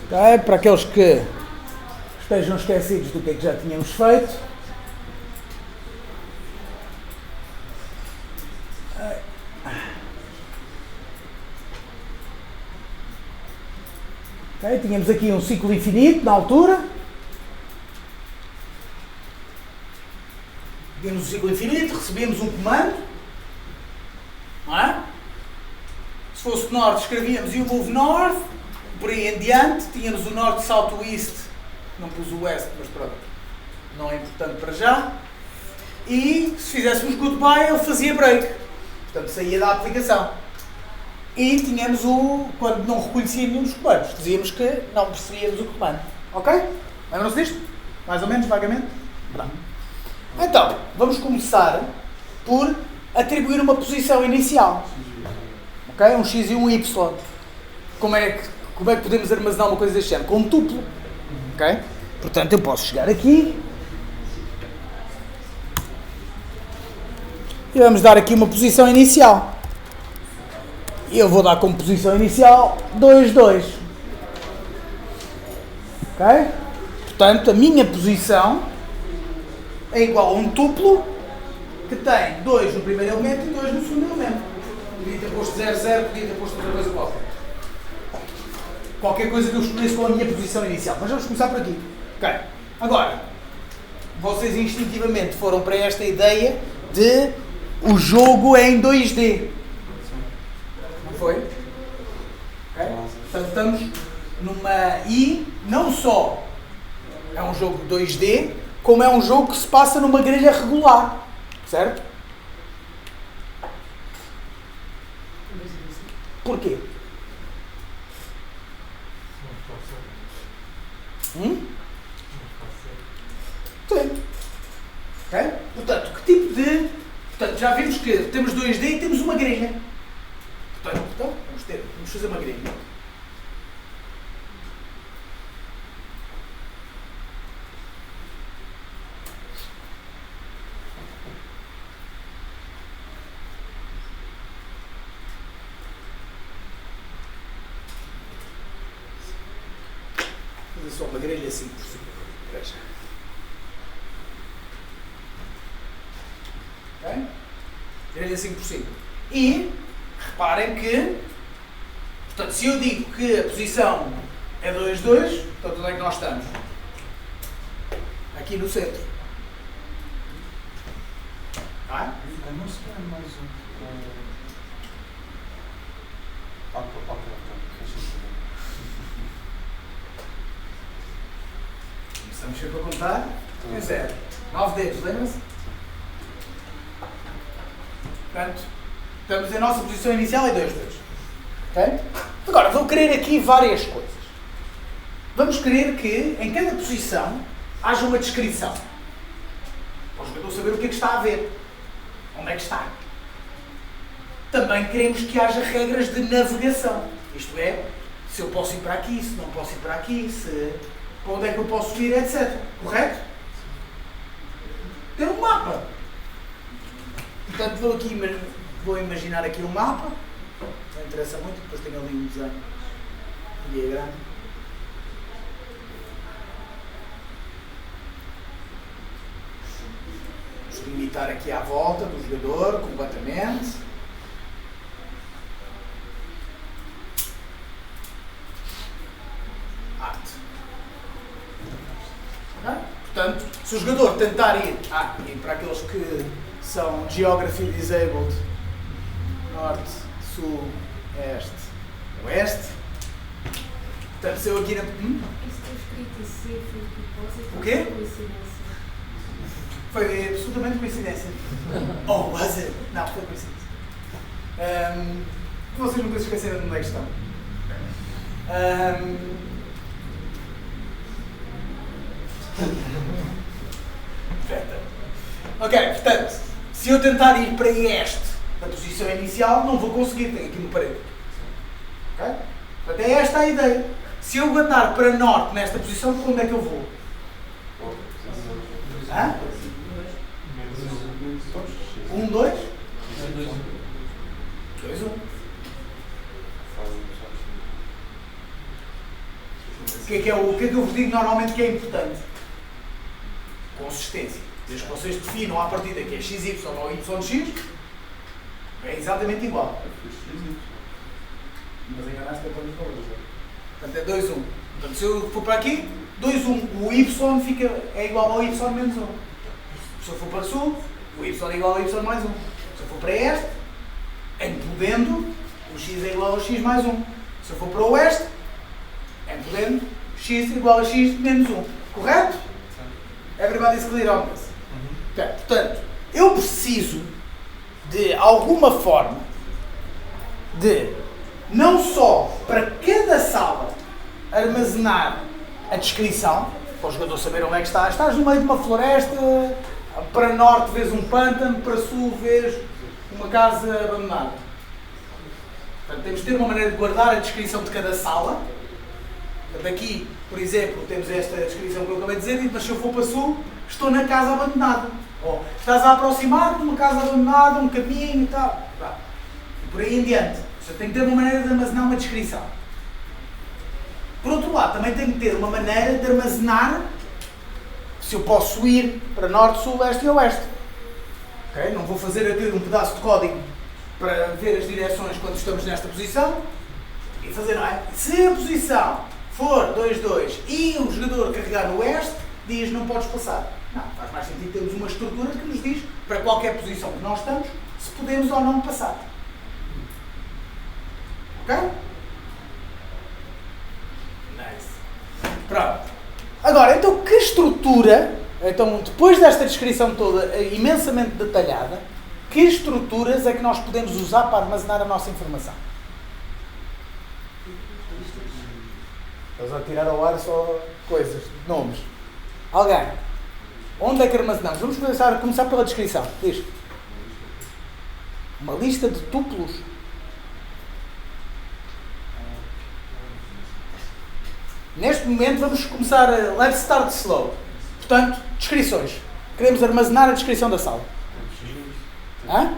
A: Okay, para aqueles que estejam esquecidos do que é que já tínhamos feito. Okay, tínhamos aqui um ciclo infinito na altura. Tínhamos um ciclo infinito, recebíamos um comando. Não é? Se fosse norte, escrevíamos e o move north. Por aí em diante, tínhamos o norte, south, east, não pus o west, mas pronto, não é importante para já. E se fizéssemos goodbye, ele fazia break, portanto saía da aplicação. E tínhamos quando não reconhecia nenhum dos comandos, dizíamos que não percebíamos o comando. Ok? Lembram-se disto? Mais ou menos, vagamente? Pronto. Então, vamos começar por atribuir uma posição inicial. Ok? Um x e um y. Como é que podemos armazenar uma coisa deste género? Com um tuplo. Ok? Portanto, eu posso chegar aqui e vamos dar aqui uma posição inicial. E eu vou dar como posição inicial 2, 2. Ok? Portanto, a minha posição é igual a um tuplo que tem 2 no primeiro elemento e 2 no segundo elemento. Podia ter posto 0,0, podia ter posto outra coisa qualquer. Qualquer coisa que eu escolhesse com a minha posição inicial. Mas vamos começar por aqui. Ok. Agora, vocês instintivamente foram para esta ideia de o jogo é em 2D. Não foi? Okay? Portanto, estamos numa... E não só é um jogo 2D, como é um jogo que se passa numa grelha regular. Certo? Porquê? Sim. Okay? Portanto, que tipo de... Portanto, já vimos que temos 2D e temos uma grelha. Portanto, vamos fazer uma grelha. Vou fazer só uma grelha assim por cima. Veja. Okay? Grelha 5%. E, reparem que, portanto, se eu digo que a posição é 2, 2, portanto, onde é que nós estamos? Aqui no centro. Ah?
B: Não se quer mais um.
A: Começamos sempre a contar. 0. 9 dedos, lembra-se? Portanto, estamos em nossa posição inicial em 2, 2. Ok? Agora, vou querer aqui várias coisas. Vamos querer que, em cada posição, haja uma descrição. Para o jogador saber o que é que está a ver. Onde é que está. Também queremos que haja regras de navegação. Isto é, se eu posso ir para aqui, se não posso ir para aqui, para onde é que eu posso ir, etc. Correto? Ter um mapa. Portanto, vou imaginar aqui um mapa. Não interessa muito, depois tenho ali um desenho, um diagrama. Vamos limitar aqui à volta do jogador, completamente. Arte. Portanto, se o jogador tentar ir, e para aqueles que são Geography Disabled, norte, sul, este, oeste. Portanto, se eu aqui na...
D: Isso está escrito assim, foi propósito.
A: O quê?
D: Coincidência.
A: Foi absolutamente coincidência. Oh, was it? Não, foi coincidência. Vocês nunca se esqueceram de onde é que estão. Ok, portanto, se eu tentar ir para este, da posição inicial, não vou conseguir, tenho aqui uma parede. Ok? Portanto, é esta a ideia. Se eu andar para norte nesta posição, para onde é que eu vou? Hã? 1, 2? 2, 1. O que é que eu vos digo normalmente que é importante? Consistência. Desde que vocês definam à partida que é XY ou YX, é exatamente igual. Mas enganaste depois dos valores. Portanto, é 2, 1. Portanto, se eu for para aqui, 2, 1, o Y é igual ao Y menos 1. Se eu for para sul, o Y é igual ao Y mais 1. Se eu for para este, em podendo, o X é igual ao X mais 1. Se eu for para o oeste, em podendo, X é igual a X menos 1. Correto? Everybody's clear on this? Okay. Portanto, eu preciso de alguma forma de não só para cada sala armazenar a descrição, para o jogador saber onde é que está. Estás no meio de uma floresta, para norte vês um pântano, para sul vês uma casa abandonada. Portanto, temos de ter uma maneira de guardar a descrição de cada sala. Portanto, aqui, por exemplo, temos esta descrição que eu acabei de dizer, mas se eu for para sul, estou na casa abandonada. Ou estás a aproximar de uma casa abandonada, um caminho e tal. E por aí em diante. Você tem que ter uma maneira de armazenar uma descrição. Por outro lado, também tem que ter uma maneira de armazenar se eu posso ir para norte, sul, leste e oeste. Okay? Não vou fazer aqui um pedaço de código para ver as direções quando estamos nesta posição e fazer, não é? Se a posição for 2-2 e o jogador carregar no oeste, diz não podes passar. Não, faz mais sentido termos uma estrutura que nos diz para qualquer posição que nós estamos se podemos ou não passar. Ok? Nice. Pronto. Agora, então que estrutura, então depois desta descrição toda imensamente detalhada, que estruturas é que nós podemos usar para armazenar a nossa informação? Estás a tirar ao ar só coisas, nomes. Alguém? Onde é que armazenamos? Vamos começar pela descrição. Diz. Uma lista de tuplos. Neste momento vamos começar a let's start slow. Portanto, descrições. Queremos armazenar a descrição da sala. Hã?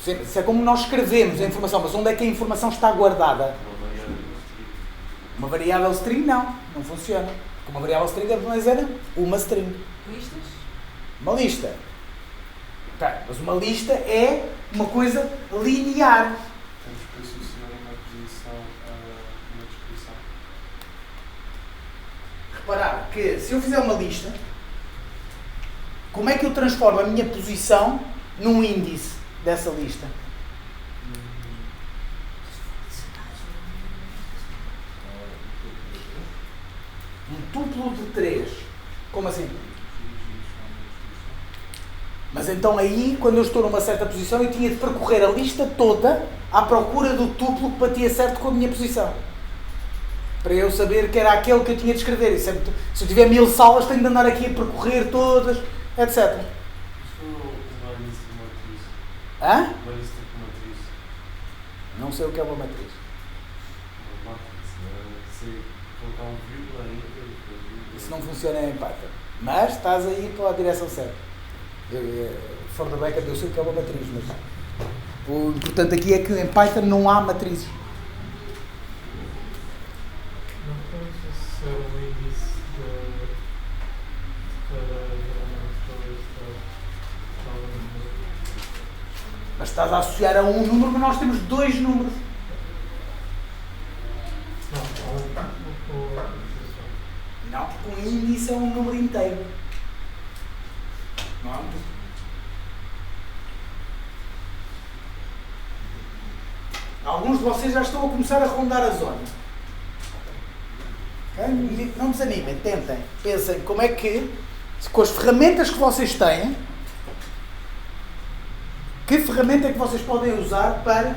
A: Sim, isso é como nós escrevemos a informação, mas onde é que a informação está guardada? Uma variável string não funciona. Porque uma variável string é uma string.
D: Listas?
A: Uma lista. Ok, mas uma lista é uma coisa linear.
B: Temos que associar uma posição a uma descrição.
A: Reparar que se eu fizer uma lista, como é que eu transformo a minha posição num índice dessa lista? Um tuplo de 3. Como assim? Mas então aí, quando eu estou numa certa posição, eu tinha de percorrer a lista toda à procura do tuplo que batia certo com a minha posição. Para eu saber que era aquele que eu tinha de escrever. Se eu tiver 1000 salas, tenho de andar aqui a percorrer todas, etc.
F: Isso foi uma lista de matriz.
A: Hã?
F: Uma lista de matriz.
A: Não sei o que é uma matriz.
F: Uma matriz. Se colocar um vírgula aí,
A: Isso não funciona em Python. Mas estás aí pela direção certa. For the record, eu sei o que é uma matriz, mas o importante aqui é que em Python não há matrizes.
C: Não pode ser um índice de cada
A: Mas estás a associar a um número, mas nós temos 2 números. Não, porque um índice é um número inteiro. Não é um número. Alguns de vocês já estão a começar a rondar a zona. Okay? Não desanimem, tentem. Pensem como é que, com as ferramentas que vocês têm, que ferramenta é que vocês podem usar para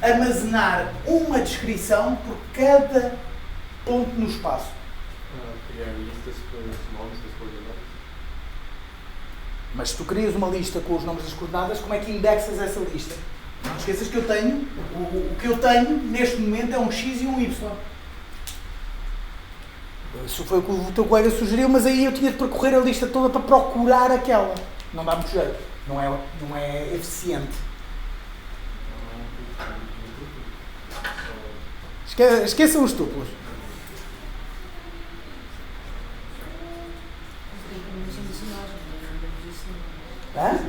A: armazenar uma descrição por cada ponto no espaço?
F: criar listas com os nomes das coordenadas.
A: Mas se tu crias uma lista com os nomes das coordenadas, como é que indexas essa lista? Não esqueças que eu tenho, o que eu tenho neste momento é um X e um Y. Isso foi o que o teu colega sugeriu, mas aí eu tinha de percorrer a lista toda para procurar aquela. Não dá muito jeito. Não é eficiente. Esqueçam os tuplos. Hã?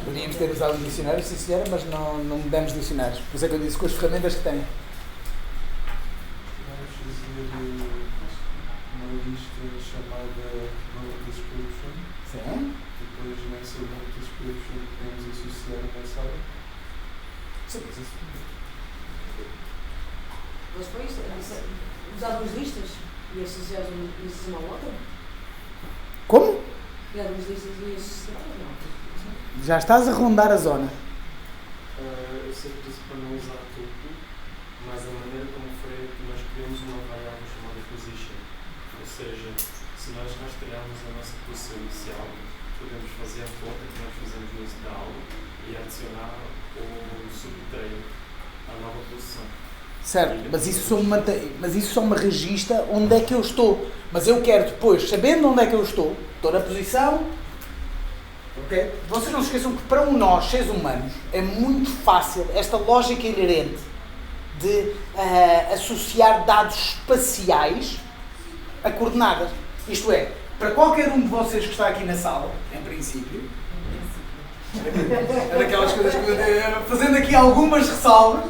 A: Podíamos ter usado dicionários, sim senhora, mas não demos dicionários. Por isso é que eu disse com as ferramentas que tenho.
B: Vamos fazer uma lista chamada Node Description.
A: Sim.
B: Depois nessa Node Description podemos associar uma sala.
A: Sim.
D: Mas foi isso? Usar duas listas e associar uma à outra?
A: Como?
D: Criar duas listas e associar não.
A: Já estás a rondar a zona.
F: Eu sempre disse para não usar tudo, mas a maneira como foi é que nós criamos uma variável chamada position. Ou seja, se nós rastrearmos a nossa posição inicial, podemos fazer a conta que nós fizemos no início da aula e adicionar o subtreio à nova posição.
A: Certo, mas isso só me registra onde é que eu estou. Mas eu quero depois, sabendo onde é que eu estou na posição. Okay? Vocês não se esqueçam que para nós, seres humanos, é muito fácil esta lógica inerente de associar dados espaciais a coordenadas. Isto é, para qualquer um de vocês que está aqui na sala, em princípio, é daquelas coisas que fazendo aqui algumas ressalvas.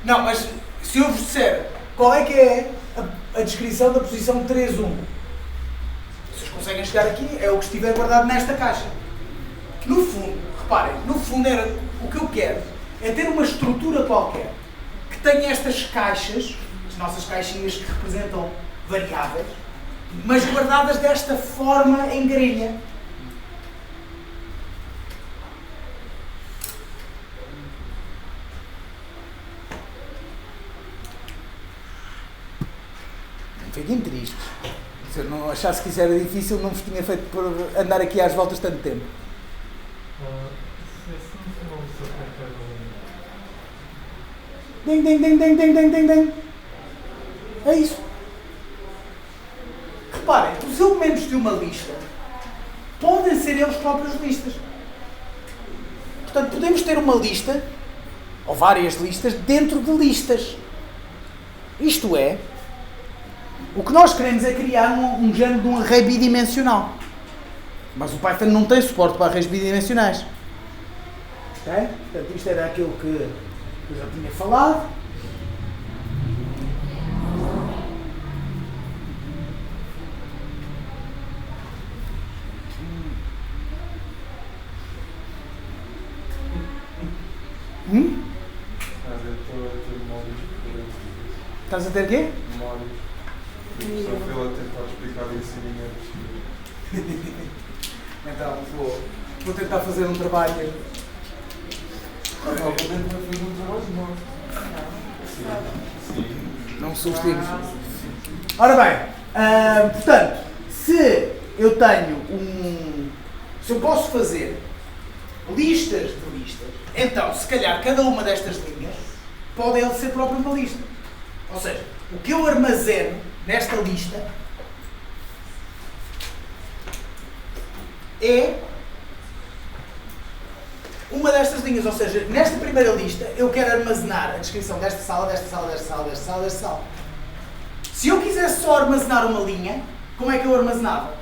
A: Não, mas se eu vos disser qual é que é a descrição da posição 3-1, vocês conseguem chegar aqui, é o que estiver guardado nesta caixa. No fundo, reparem, no fundo era o que eu quero é ter uma estrutura qualquer que tenha estas caixas, as nossas caixinhas que representam variáveis, mas guardadas desta forma em grelha. Não fiquem tristes. Se eu não achasse que isso era difícil, não vos tinha feito por andar aqui às voltas tanto tempo.
C: Se assim não se aplicar
A: Ding, ding, ding, ding, ding, ding, ding, ding. É isso. Reparem, os elementos de uma lista podem ser eles próprios listas. Portanto, podemos ter uma lista, ou várias listas, dentro de listas. Isto é, o que nós queremos é criar um género de um array bidimensional. Mas o Python não tem suporte para arrays bidimensionais. Ok? Portanto, isto era aquilo que eu já tinha falado. Estás a ter quê?
B: Memórias. Só foi ela tentar explicar isso em minha.
A: Então, vou tentar fazer um trabalho.
B: Vou tentar fazer um trabalho novo. Sim.
A: Não me subestimos. Ora bem, portanto, se eu tenho se eu posso fazer listas de listas, então, se calhar, cada uma destas linhas pode ser própria uma lista. Ou seja, o que eu armazeno nesta lista é uma destas linhas. Ou seja, nesta primeira lista eu quero armazenar a descrição desta sala, desta sala, desta sala, desta sala, desta sala. Se eu quisesse só armazenar uma linha, como é que eu armazenava?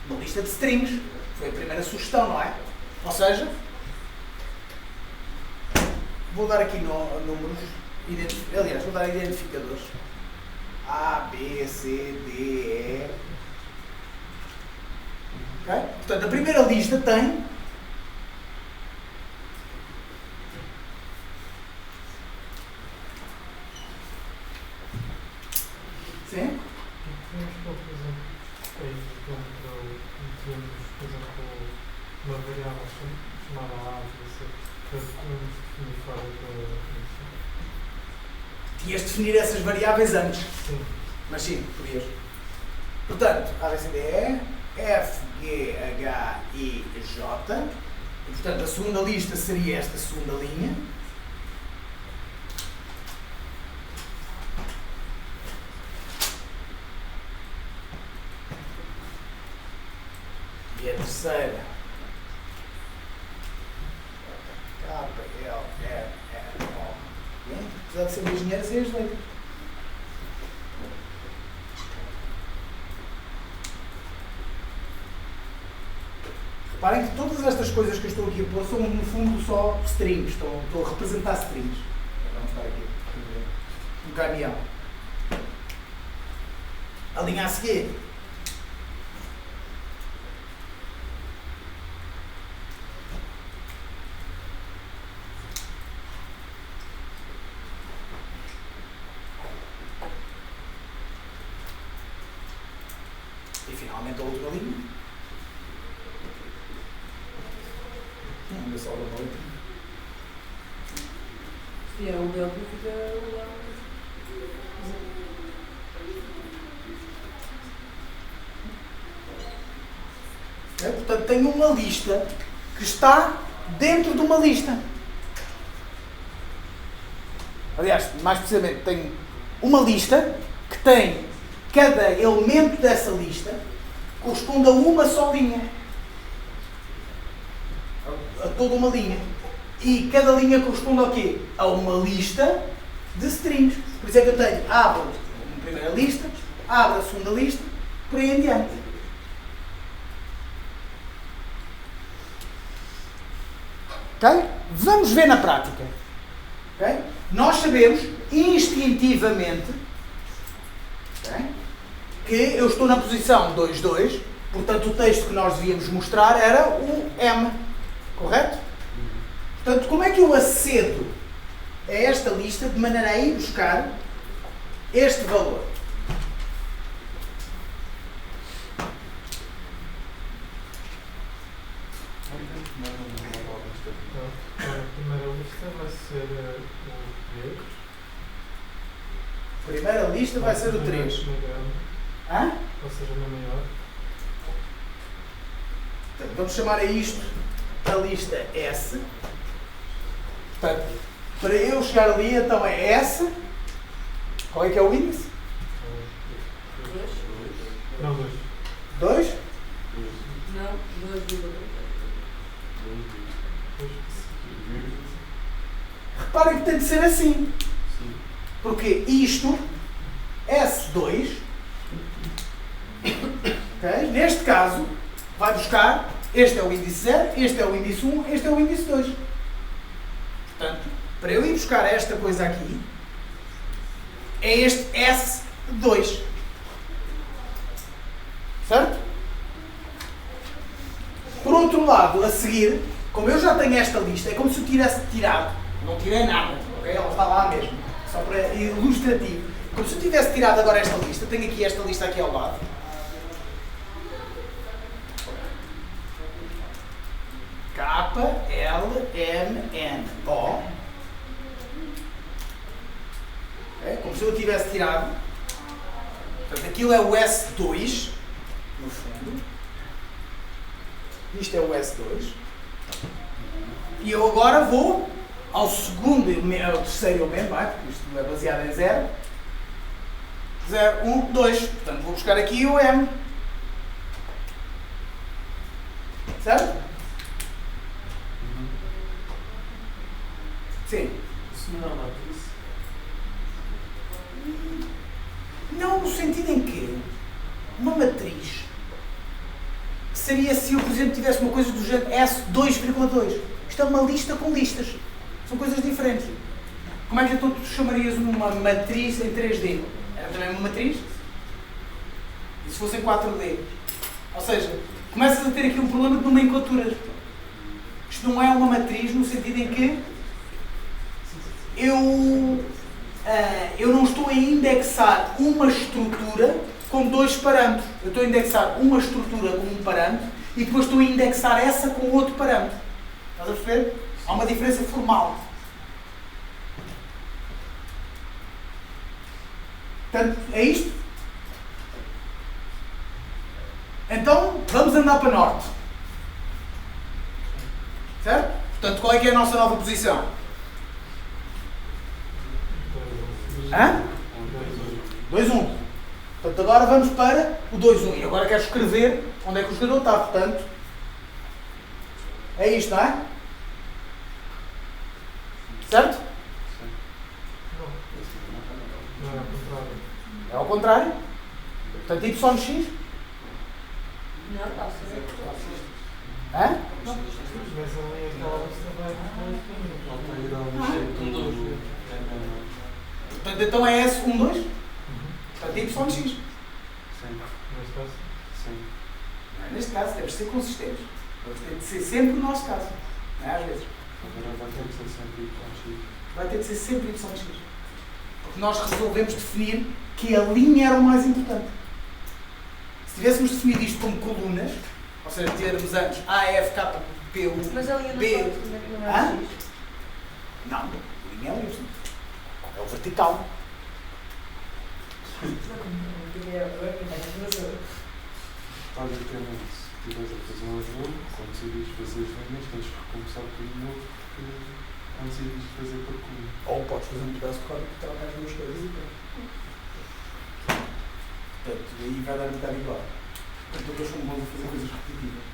A: Uma lista de strings. Foi a primeira sugestão, não é? Ou seja, vou dar aqui números, aliás, vou dar identificadores. A, B, C, D, E. Okay? Portanto, a primeira lista tem sim?
C: Temos, por exemplo, aí dentro, temos, por exemplo, uma variável chamada A, para podemos definir fora da definição.
A: Tinhas de definir essas variáveis antes.
C: Sim.
A: Mas sim, podias. Portanto, A, B, C, D, E, F, G, H, I, J. E, portanto, a segunda lista seria esta segunda linha. E a terceira. K, L, R, N, O. Bem, apesar de ser engenheiros, é as letras. Reparem que todas estas coisas que eu estou aqui a pôr são, no fundo, só strings. Estou a representar strings. Vamos estar aqui. Um caminhão. A linha a seguir. E finalmente a última linha. Vamos ver só a noite.
D: Se é o dele que fica lá.
A: Portanto, tenho uma lista que está dentro de uma lista. Aliás, mais precisamente, tenho uma lista que tem cada elemento dessa lista corresponde a uma só linha. A toda uma linha. E cada linha corresponde ao quê? A uma lista de strings. Por isso é que eu tenho abro a primeira lista, abro a segunda lista, por aí em diante. Ok? Vamos ver na prática. Ok? Nós sabemos instintivamente, ok, que eu estou na posição 2, 2, portanto o texto que nós devíamos mostrar era o M. Correto? Portanto, como é que eu acedo a esta lista de maneira a ir buscar este valor?
C: A primeira lista vai ser o 3.
A: A primeira lista vai ser o 3.
C: Na grande,
A: Hã?
C: ou seja, na maior.
A: Portanto, vamos chamar a isto a lista S. Portanto, para eu chegar ali, então é S. Qual é que é o índice?
C: Não, 2.
A: 2?
D: Não, 2,2.
A: Reparem que tem de ser assim. Porque isto, S2, okay, neste caso, vai buscar, este é o índice 0, este é o índice 1, este é o índice 2. Portanto, para eu ir buscar esta coisa aqui, é este S2. Certo? Por outro lado, a seguir, como eu já tenho esta lista, é como se eu tivesse tirado. Não tirei nada, ok? Ela está lá mesmo. Só para ilustrativo. Como se eu tivesse tirado agora esta lista, tenho aqui esta lista aqui ao lado. K, L, M, N, O. É como se eu tivesse tirado. Portanto, aquilo é o S2, no fundo. Isto é o S2. E eu agora vou ao segundo, ao terceiro elemento, não é? Porque isto é baseado em 0. 0, 1, 2. Portanto, vou buscar aqui o M. Certo? Sim.
F: Isso não é uma matriz?
A: Não, no sentido em que uma matriz seria se eu, por exemplo, tivesse uma coisa do género S2,2. Isto é uma lista com listas. São coisas diferentes. Como é que então tu chamarias uma matriz em 3D? Era também uma matriz? E se fosse em 4D? Ou seja, começas a ter aqui um problema de nomenclaturas. Isto não é uma matriz no sentido em que eu não estou a indexar uma estrutura com dois parâmetros. Eu estou a indexar uma estrutura com um parâmetro e depois estou a indexar essa com outro parâmetro. Estás a perceber? Há uma diferença formal. Portanto, é isto. Então, vamos andar para norte. Certo? Portanto, qual é que é a nossa nova posição? Hã? 2-1. Portanto, agora vamos para o 2-1. E agora quero escrever onde é que o jogador está. Portanto, é isto, não é? Certo?
C: Não, é ao contrário.
A: É ao contrário. Portanto, YX.
D: Não, está a ser.
A: Hã?
C: Mas ali aquela lista vai
A: Portanto, então é S12? Portanto, YX.
B: Sim,
C: Neste caso.
B: sim.
A: Neste caso, temos de ser consistentes. Tem de ser sempre o nosso caso. Não é? Às vezes.
B: Agora vai ter que ser sempre YX.
A: Vai ter de ser sempre YX. Porque nós resolvemos definir que a linha era o mais importante. Se tivéssemos definido isto como colunas, ou seja, termos antes A, F, K, P, U,
D: Mas a linha
A: B.
D: não pode, não é
A: Hã?
D: X.
A: Não, a linha é o Y. É o vertical.
B: Basicamente, se estiveres a fazer um jogo, quando decidires fazer as linhas, tens que recomeçar tudo de novo, porque não decidiste fazer por coluna.
A: Ou podes fazer um pedaço de código que troca as duas coisas e pronto. Portanto, aí vai dar um bocado igual. Portanto, eu estou a fazer coisas repetitivas.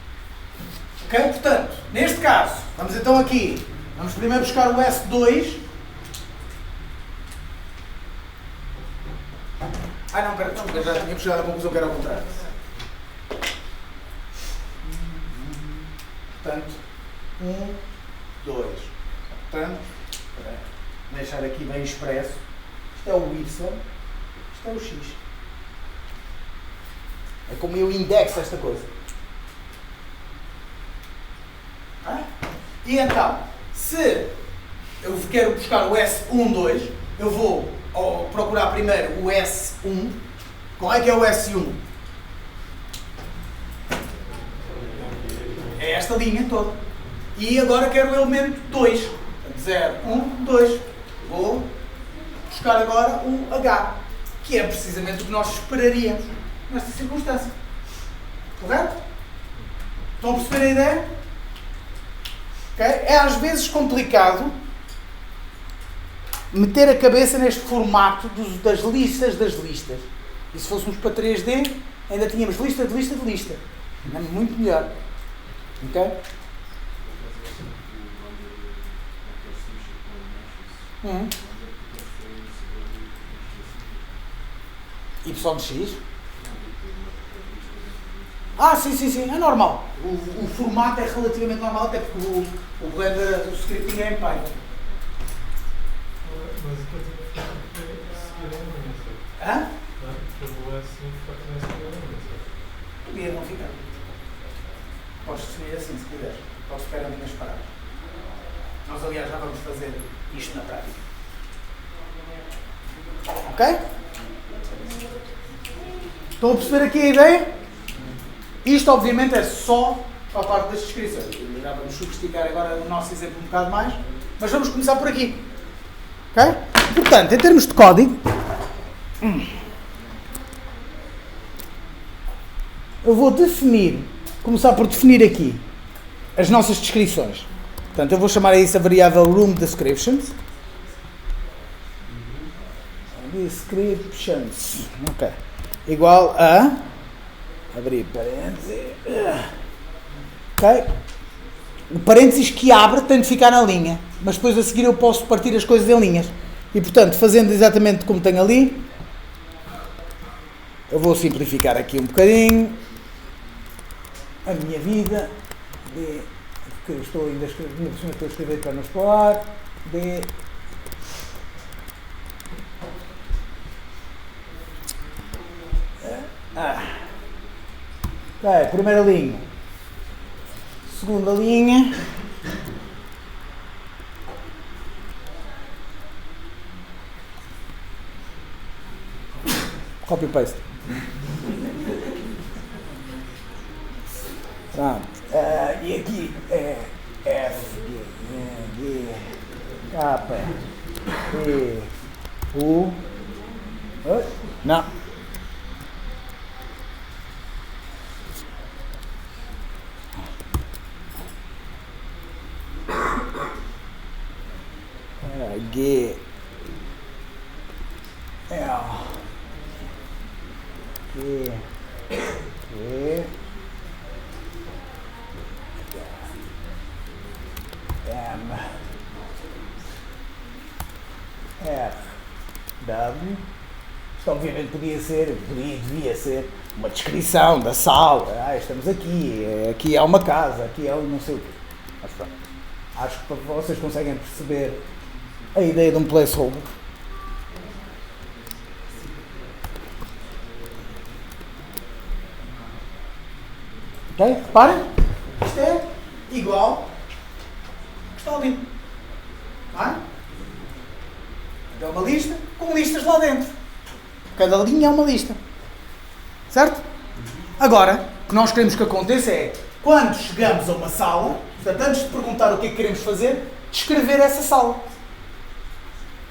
A: Ok? Portanto, neste caso, vamos então aqui. Vamos primeiro buscar o S2. Ah não, pera, não, já tinha chegado à conclusão que era ao contrário. Portanto, 1, 2. Portanto, para deixar aqui bem expresso, isto é o Y, isto é o X. É como eu indexo esta coisa. E então, se eu quero buscar o S1, 2, eu vou procurar primeiro o S1. Qual é que é o S1? É esta linha toda. E agora quero o elemento 2. 0, 1, 2. Vou buscar agora o H, que é precisamente o que nós esperaríamos nesta circunstância. Correto? Estão a perceber a ideia? Okay? É às vezes complicado meter a cabeça neste formato das listas das listas. E se fôssemos para 3D, ainda tínhamos lista de lista de lista. É muito melhor. Ok? Y de X? Sim, é normal. O formato é relativamente normal, até porque o Blender, o scripting é em Python.
C: Mas o que eu tinha feito foi seguir a linha, certo?
A: Hã?
C: Pelo S ficar também seguir a linha, certo?
A: Podia não ficar. Podes definir assim, se quiseres. Podes ficar em linhas paradas. Nós, aliás, já vamos fazer isto na prática. Ok? Estão a perceber aqui a ideia? Isto, obviamente, é só a parte das descrições. Já vamos sofisticar agora o nosso exemplo um bocado mais, mas vamos começar por aqui. Ok? Portanto, em termos de código, eu vou começar por definir aqui as nossas descrições. Portanto, eu vou chamar a isso a variável room descriptions. Descriptions. Ok. Igual a... abrir parênteses. Ok? O parênteses que abre tem de ficar na linha. Mas depois a seguir eu posso partir as coisas em linhas. E portanto, fazendo exatamente como tem ali, eu vou simplificar aqui um bocadinho a minha vida. Que eu estou ainda a escrever para não explorar. Ok, primeira linha. Segunda linha. Copy paste. Pronto. E aqui é F, G, K, P, U. Não. G, L, G, E, M, F, W. Isto obviamente devia ser uma descrição da sala. Estamos aqui, aqui é uma casa, aqui é um não sei o quê. Mas pronto, acho que vocês conseguem perceber a ideia de um placeholder. Ok? Reparem, isto é igual ao que está ali. Não é? É uma lista com listas lá dentro. Cada linha é uma lista. Certo? Agora, o que nós queremos que aconteça é, quando chegamos a uma sala, portanto, antes de perguntar o que é que queremos fazer, descrever essa sala.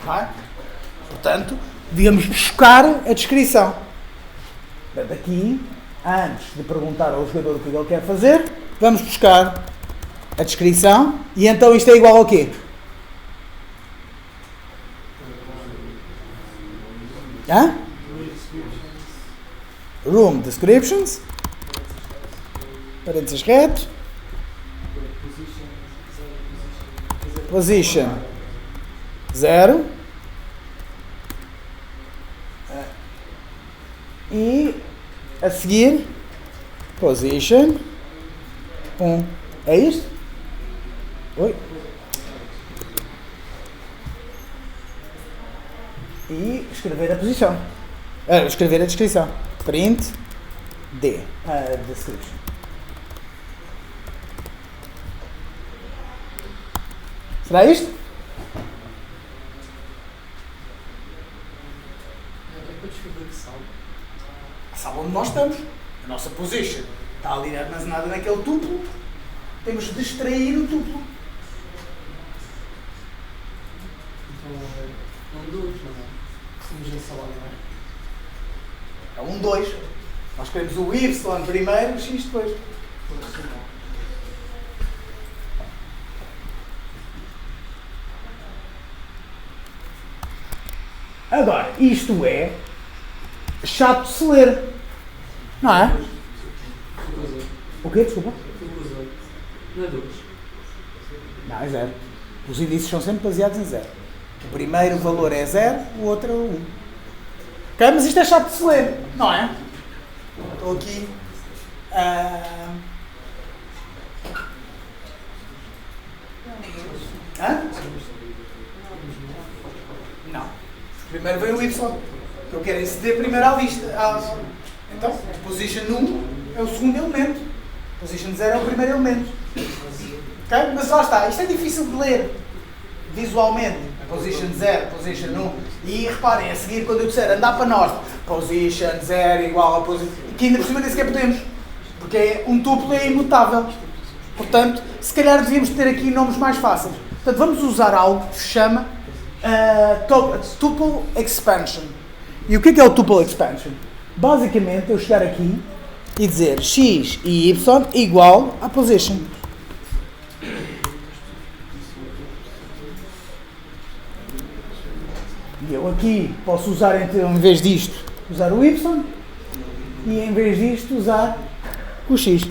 A: Não é? Portanto, devemos buscar a descrição. Daqui, antes de perguntar ao jogador o que ele quer fazer, vamos buscar a descrição. E então isto é igual ao quê? Hã? Room descriptions. Parênteses reto. Position 0. E a seguir position 1. É isto? Oi? e escrever a posição. Escrever a descrição. Print description. Será isto?
E: É para descrever que sala?
A: A sala onde nós estamos. A nossa position está ali armazenada naquele tuplo. Temos de extrair o tuplo.
E: Então é 1, 2, não é? Somos a sala, não é?
A: É 1, 2. Nós queremos o Y primeiro e o X depois. Agora, isto é chato de se ler. Não é? O quê? Desculpa?
E: Não é 2.
A: Não, é 0. Os indícios são sempre baseados em 0. O primeiro valor é 0, o outro é 1. Ok? Mas isto é chato de se ler, não é? Estou aqui. Hã? Não. Primeiro vem o Y. Eu quero esse D primeiro à vista. Então, position 1 é o segundo elemento. Position 0 é o primeiro elemento. Ok? Mas lá está. Isto é difícil de ler visualmente. Position 0, position 1. E reparem, a seguir, quando eu disser andar para norte, position 0 igual a position... Que ainda por cima nem sequer podemos. Porque um tuplo é imutável. Portanto, se calhar devíamos ter aqui nomes mais fáceis. Portanto, vamos usar algo que se chama Tuple Expansion. E o que é o Tuple Expansion? Basicamente, eu chegar aqui e dizer x e y igual a position. E eu aqui posso usar, então, em vez disto, usar o y e em vez disto, usar o x.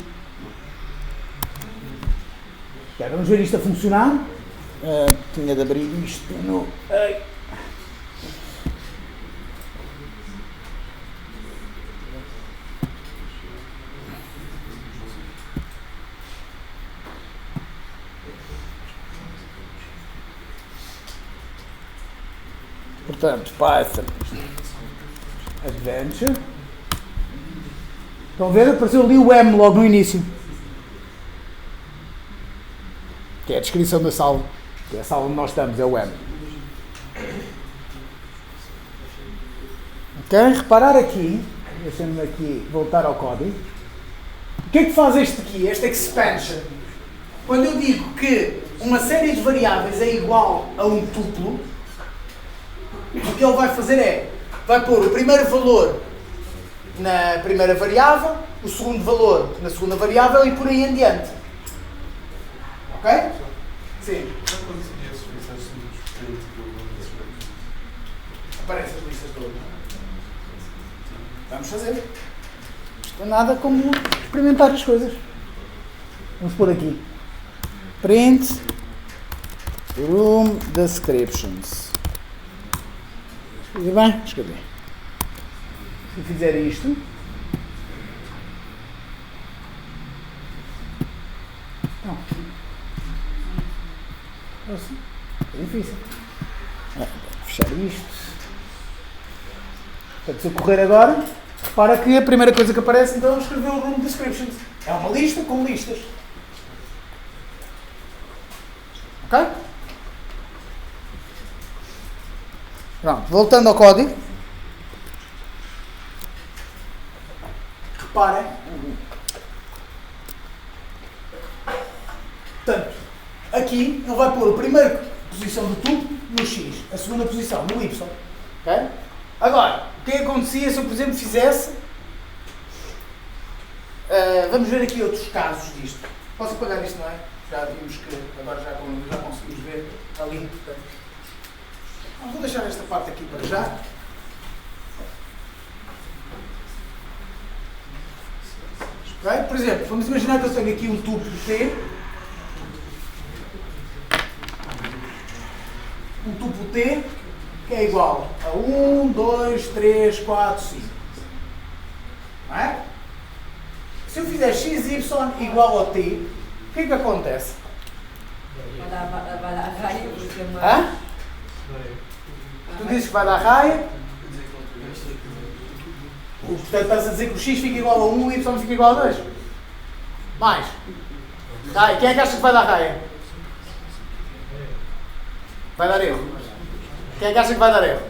A: Já vamos ver isto a funcionar. Tinha de abrir isto no... Portanto, Python Adventure. Estão a ver? Apareceu ali o M logo no início. Que é a descrição da sala. Que é a sala onde nós estamos, é o M. Ok? Reparar aqui, deixem-me aqui voltar ao código. O que é que faz este aqui, este expansion? Quando eu digo que uma série de variáveis é igual a um tuplo, o que ele vai fazer é, vai pôr o primeiro valor na primeira variável, o segundo valor na segunda variável e por aí em diante. Ok? Sim. Aparecem as listas todas. Vamos fazer. Isto é nada como experimentar as coisas. Vamos pôr aqui. Print room descriptions. Escrevi bem? Escrevi. Se eu fizer isto, não. Assim. É difícil. Fechar isto. Portanto, se eu correr agora, repara que a primeira coisa que aparece então é escrever o room descriptions. É uma lista com listas. Ok? Pronto, voltando ao código. Reparem. Portanto, aqui ele vai pôr a primeira posição do tubo no X, a segunda posição no Y. Okay? Agora, o que acontecia se eu, por exemplo, fizesse... vamos ver aqui outros casos disto. Posso apagar isto, não é? Já vimos que agora já conseguimos ver ali. Portanto, vou deixar esta parte aqui para já. Okay? Por exemplo, vamos imaginar que eu tenho aqui um tubo T. Um tubo T que é igual a 1, 2, 3, 4, 5. Não é? Se eu fizer x, y igual a t, o que é que acontece?
D: Vai dar raio, porque
A: Hã? Tu dizes que vai dar raia. Portanto, estás a dizer que o x fica igual a 1 e o y fica igual a 2. Mais. Raia. Quem é que acha que vai dar raia? Vai dar erro. Quem é que acha que vai dar erro?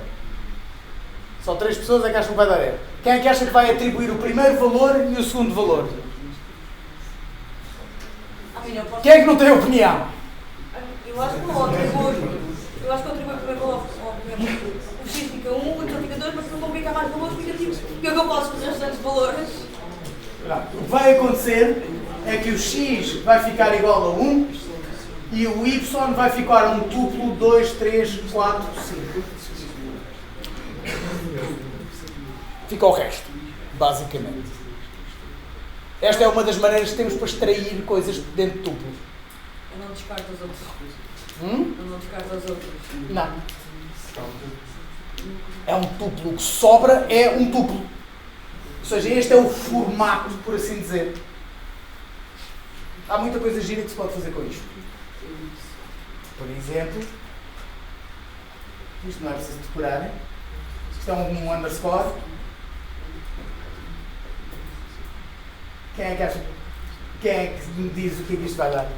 A: Só 3 pessoas é que acham que vai dar erro. Quem é que acha que vai atribuir o primeiro valor e o segundo valor? Quem é que não tem opinião?
D: Eu acho que não atribuo. Eu acho que eu atribuo o primeiro valor. O x fica 1, o y fica 2, mas se não complicar mais valores, fica tipo. O que é que eu posso fazer os restantes valores?
A: O que vai acontecer é que o x vai ficar igual a 1 e o y vai ficar um tuplo 2, 3, 4, 5. Fica o resto, basicamente. Esta é uma das maneiras que temos para extrair coisas dentro de tuplos.
D: Eu não descarto os outros.
A: Eu
D: não descarto os outros.
A: Não. É um tuplo. O que sobra é um tuplo. Ou seja, este é o formato, por assim dizer. Há muita coisa gira que se pode fazer com isto. Por exemplo, isto não é preciso decorar. Isto é um underscore. Quem é que acha? Quem é que me diz o que é que isto vai dar?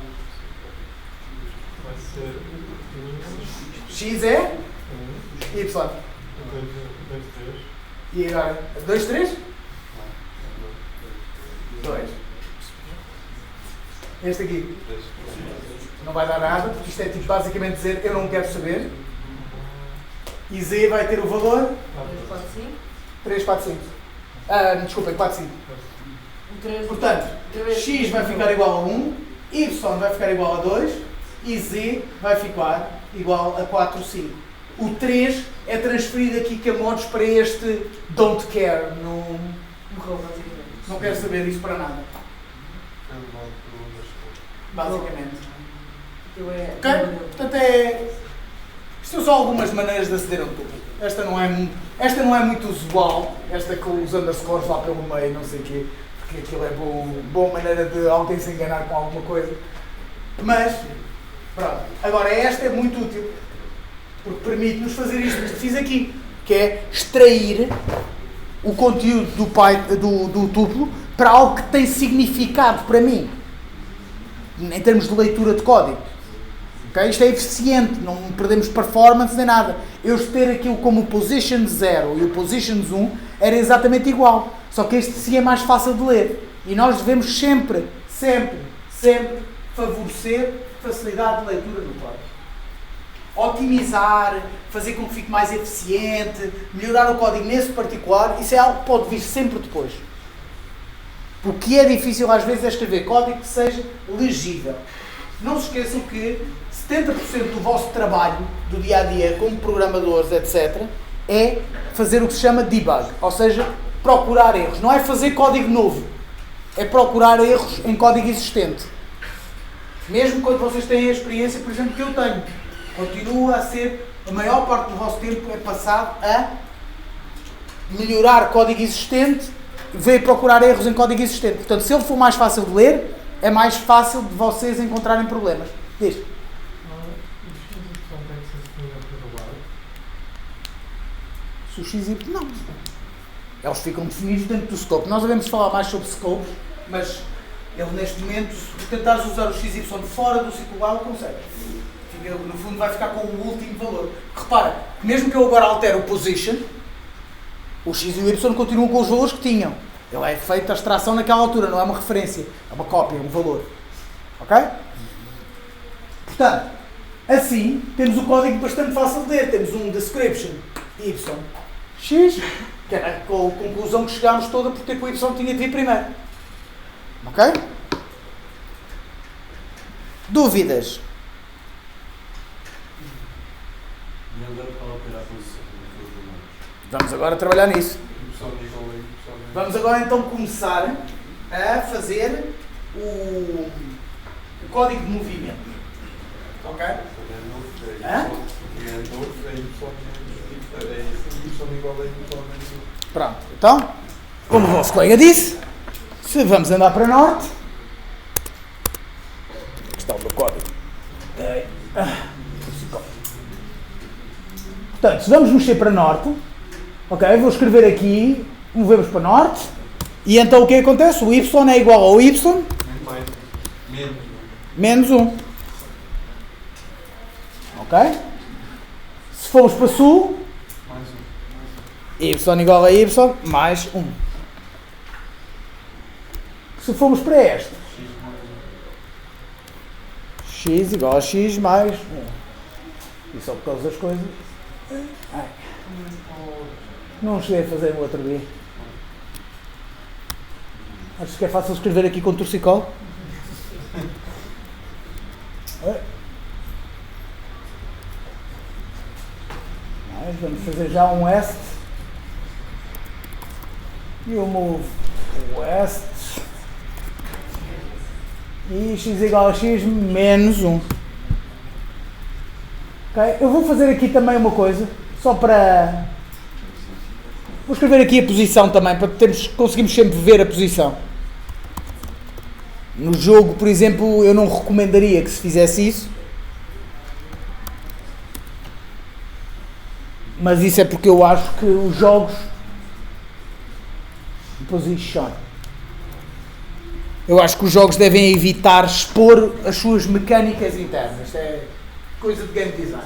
C: Vai ser
A: X é? Y.
C: 2, 3.
A: E agora? 2, 3? 2. Este aqui. Não vai dar nada, porque isto é tipo basicamente dizer eu não quero saber. E Z vai ter o valor? 3, 4, 5. Desculpem, 4, 5. Portanto, X vai ficar igual a 1, Y vai ficar igual a 2 e Z vai ficar igual a 4, 5. O 3 é transferido aqui camotes para este don't care. Não quero saber isso para nada. Basicamente. Ok? Portanto, isto são só algumas maneiras de aceder a um tuplo. Esta não é muito usual, esta com os underscores lá pelo meio, não sei o quê, porque aquilo é boa maneira de alguém se enganar com alguma coisa. Mas, pronto. Agora, esta é muito útil, porque permite-nos fazer isto que fiz aqui, que é extrair o conteúdo do tuplo para algo que tem significado para mim, em termos de leitura de código. Okay? Isto é eficiente, não perdemos performance nem nada. Eu ter aquilo como o position 0 e o position 1 era exatamente igual, só que este sim é mais fácil de ler. E nós devemos sempre favorecer facilidade de leitura do código. Otimizar, fazer com que fique mais eficiente, melhorar o código nesse particular, isso é algo que pode vir sempre depois. O que é difícil às vezes é escrever código que seja legível. Não se esqueçam que 70% do vosso trabalho, do dia a dia, como programadores, etc., é fazer o que se chama debug, ou seja, procurar erros. Não é fazer código novo, é procurar erros em código existente. Mesmo quando vocês têm a experiência, por exemplo, que eu tenho, continua a ser, a maior parte do vosso tempo é passado a melhorar código existente, veio procurar erros em código existente. Portanto, se ele for mais fácil de ler, é mais fácil de vocês encontrarem problemas. Diz. Se o x e não. Eles ficam definidos dentro do scope. Nós devemos falar mais sobre scopes, mas ele neste momento, se tentares usar o XY fora do ciclo consegue. No fundo vai ficar com o último valor. Repara, mesmo que eu agora altere o position, o x e o y continuam com os valores que tinham. Ele é feito a extração naquela altura, não é uma referência, é uma cópia, é um valor. Ok? Portanto, assim, temos o código bastante fácil de ler. Temos um description y, x, que era com a conclusão que chegámos toda porque o y tinha de vir primeiro. Ok? Dúvidas?
B: E agora qual é a posição?
A: Vamos agora trabalhar nisso. Vamos agora então começar a fazer o código de movimento. Ok? Pronto, então, como o vosso colega disse, se vamos andar para norte, está o meu código. Portanto, se vamos mexer para norte, ok, vou escrever aqui, movemos para norte, e então o que acontece? O y é igual ao y menos 1. Ok? Se formos para sul, y igual a y mais 1. Se formos para este, x igual a x mais 1. E só por causa das coisas. Ai. Não cheguei a fazer no outro dia. Acho que é fácil escrever aqui com torcicolo. Vamos fazer já um west. E eu move west. E x igual a x menos 1. Okay? Eu vou fazer aqui também uma coisa, só para... Vou escrever aqui a posição também, para conseguirmos sempre ver a posição. No jogo, por exemplo, eu não recomendaria que se fizesse isso. Mas isso é porque eu acho que os jogos... Position. Eu acho que os jogos devem evitar expor as suas mecânicas internas. Isto é coisa de game design.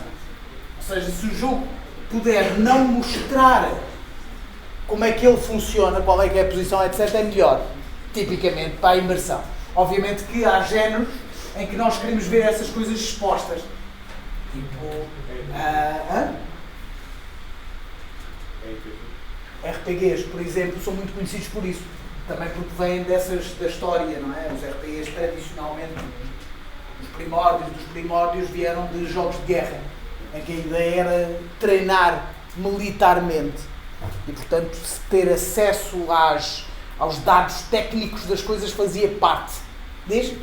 A: Ou seja, se o jogo puder não mostrar como é que ele funciona, qual é que é a posição, etc., é melhor. Tipicamente para a imersão. Obviamente que há géneros em que nós queremos ver essas coisas expostas. Tipo... RPGs, por exemplo, são muito conhecidos por isso. Também porque vêm da história, não é? Os RPGs tradicionalmente, os primórdios dos primórdios, vieram de jogos de guerra, em que a ideia era treinar militarmente e, portanto, ter acesso aos dados técnicos das coisas fazia parte. Diz?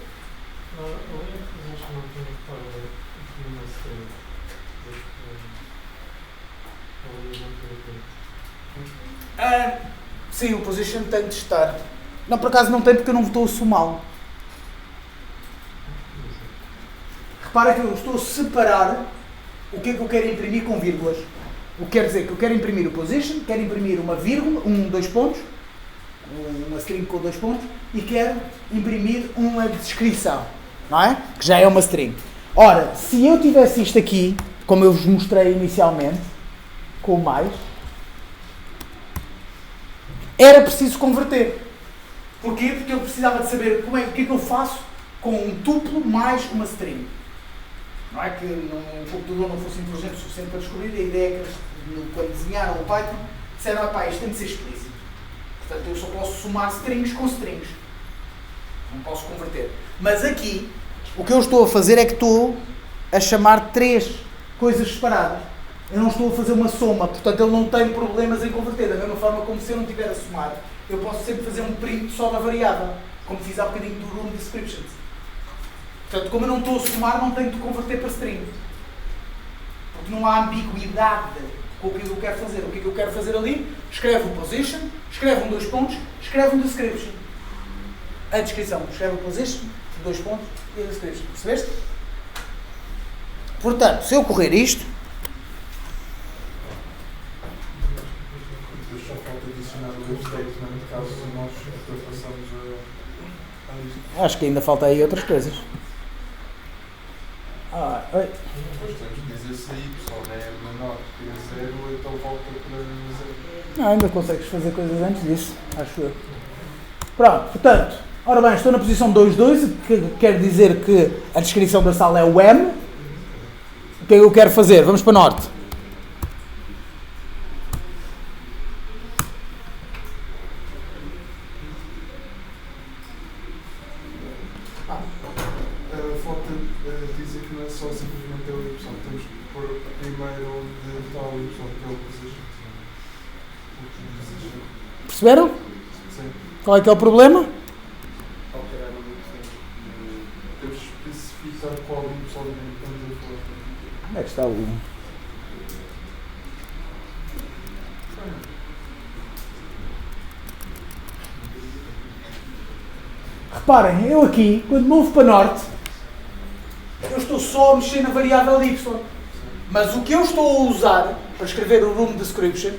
A: Sim, o position tem de estar. Não, por acaso não tem, porque eu não estou a somá-lo. Repara que eu estou a separar o que é que eu quero imprimir com vírgulas. O que quer dizer que eu quero imprimir o position, quero imprimir uma vírgula, dois pontos, uma string com 2 pontos, e quero imprimir uma descrição, não é? Que já é uma string. Ora, se eu tivesse isto aqui, como eu vos mostrei inicialmente, com o mais, era preciso converter. Porquê? Porque eu precisava de saber o que é que eu faço com um tuplo mais uma string. Não é que um computador não fosse inteligente o suficiente para descobrir, a ideia é que eles, quando desenharam o Python, disseram, pá, isto tem de ser explícito. Portanto, eu só posso somar strings com strings. Não posso converter. Mas aqui, o que eu estou a fazer é que estou a chamar 3 coisas separadas. Eu não estou a fazer uma soma, portanto ele não tem problemas em converter. Da mesma forma como se eu não estiver a somar, eu posso sempre fazer um print só da variável, como fiz há bocadinho do room descriptions. Portanto, como eu não estou a somar, não tenho de converter para string. Porque não há ambiguidade com o que eu quero fazer. O que é que eu quero fazer ali? Escreve o position, escreve 2 pontos, escreve um description. A descrição. Escreve o position, 2 pontos e a description. Percebeste? Portanto, se eu correr isto,
B: só falta adicionar o if statement caso nós ultrapassamos a lista.
A: acho que ainda falta aí outras coisas. Oi.
B: Depois temos de dizer se a y é menor que a 0, então volta para 0.
A: Não, ainda consegues fazer coisas antes disso, acho eu. Pronto, portanto, ora bem, estou na posição 2.2, que quer dizer que a descrição da sala é o M. O que é que eu quero fazer? Vamos para norte.
B: Falta dizer que não é só simplesmente o y, temos que pôr primeiro onde está o y, que é o position.
A: Perceberam?
B: Sim.
A: Qual é que é o problema?
F: Alterar o y.
B: Temos que especificar qual y estamos a falar.
A: Onde é que está o... Reparem, eu aqui, quando movo para norte, eu estou só a mexer na variável y. Mas o que eu estou a usar para escrever o room description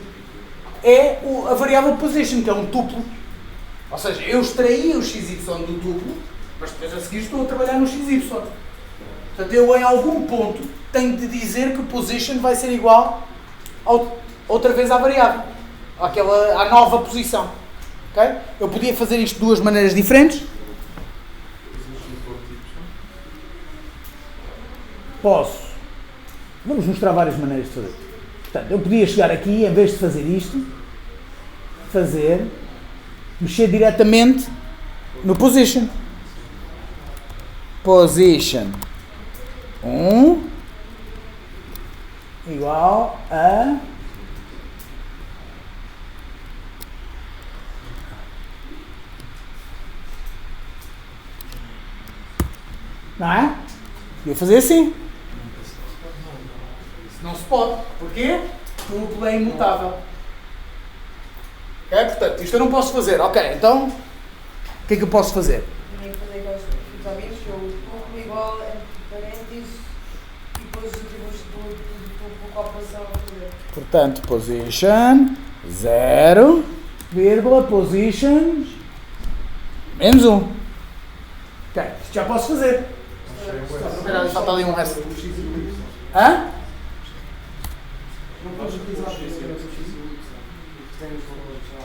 A: é a variável position, que é um tuplo. Ou seja, eu extraí o XY do tuplo, mas depois a seguir estou a trabalhar no XY. Portanto, eu em algum ponto tenho de dizer que position vai ser igual outra vez à variável, à nova posição. Okay? Eu podia fazer isto de duas maneiras diferentes. Posso. Vamos mostrar várias maneiras de fazer. Portanto, eu podia chegar aqui, em vez de fazer isto, mexer diretamente no position. Position 1 igual a não é? Eu vou fazer assim. Não se pode. Porquê? O tuplo é imutável. Ok? Portanto, isto eu não posso fazer. Ok, então, o que é que eu posso fazer?
D: Também fazer aqueles episódios que o tuplo igual entre parênteses e depois os atributos do qual posição a fazer.
A: Portanto, position 0, vírgula, position menos 1. Ok, isto já posso fazer. Espera, falta ali um S. Hã?
E: Não podes utilizar o X e o Y. Tem os valores já.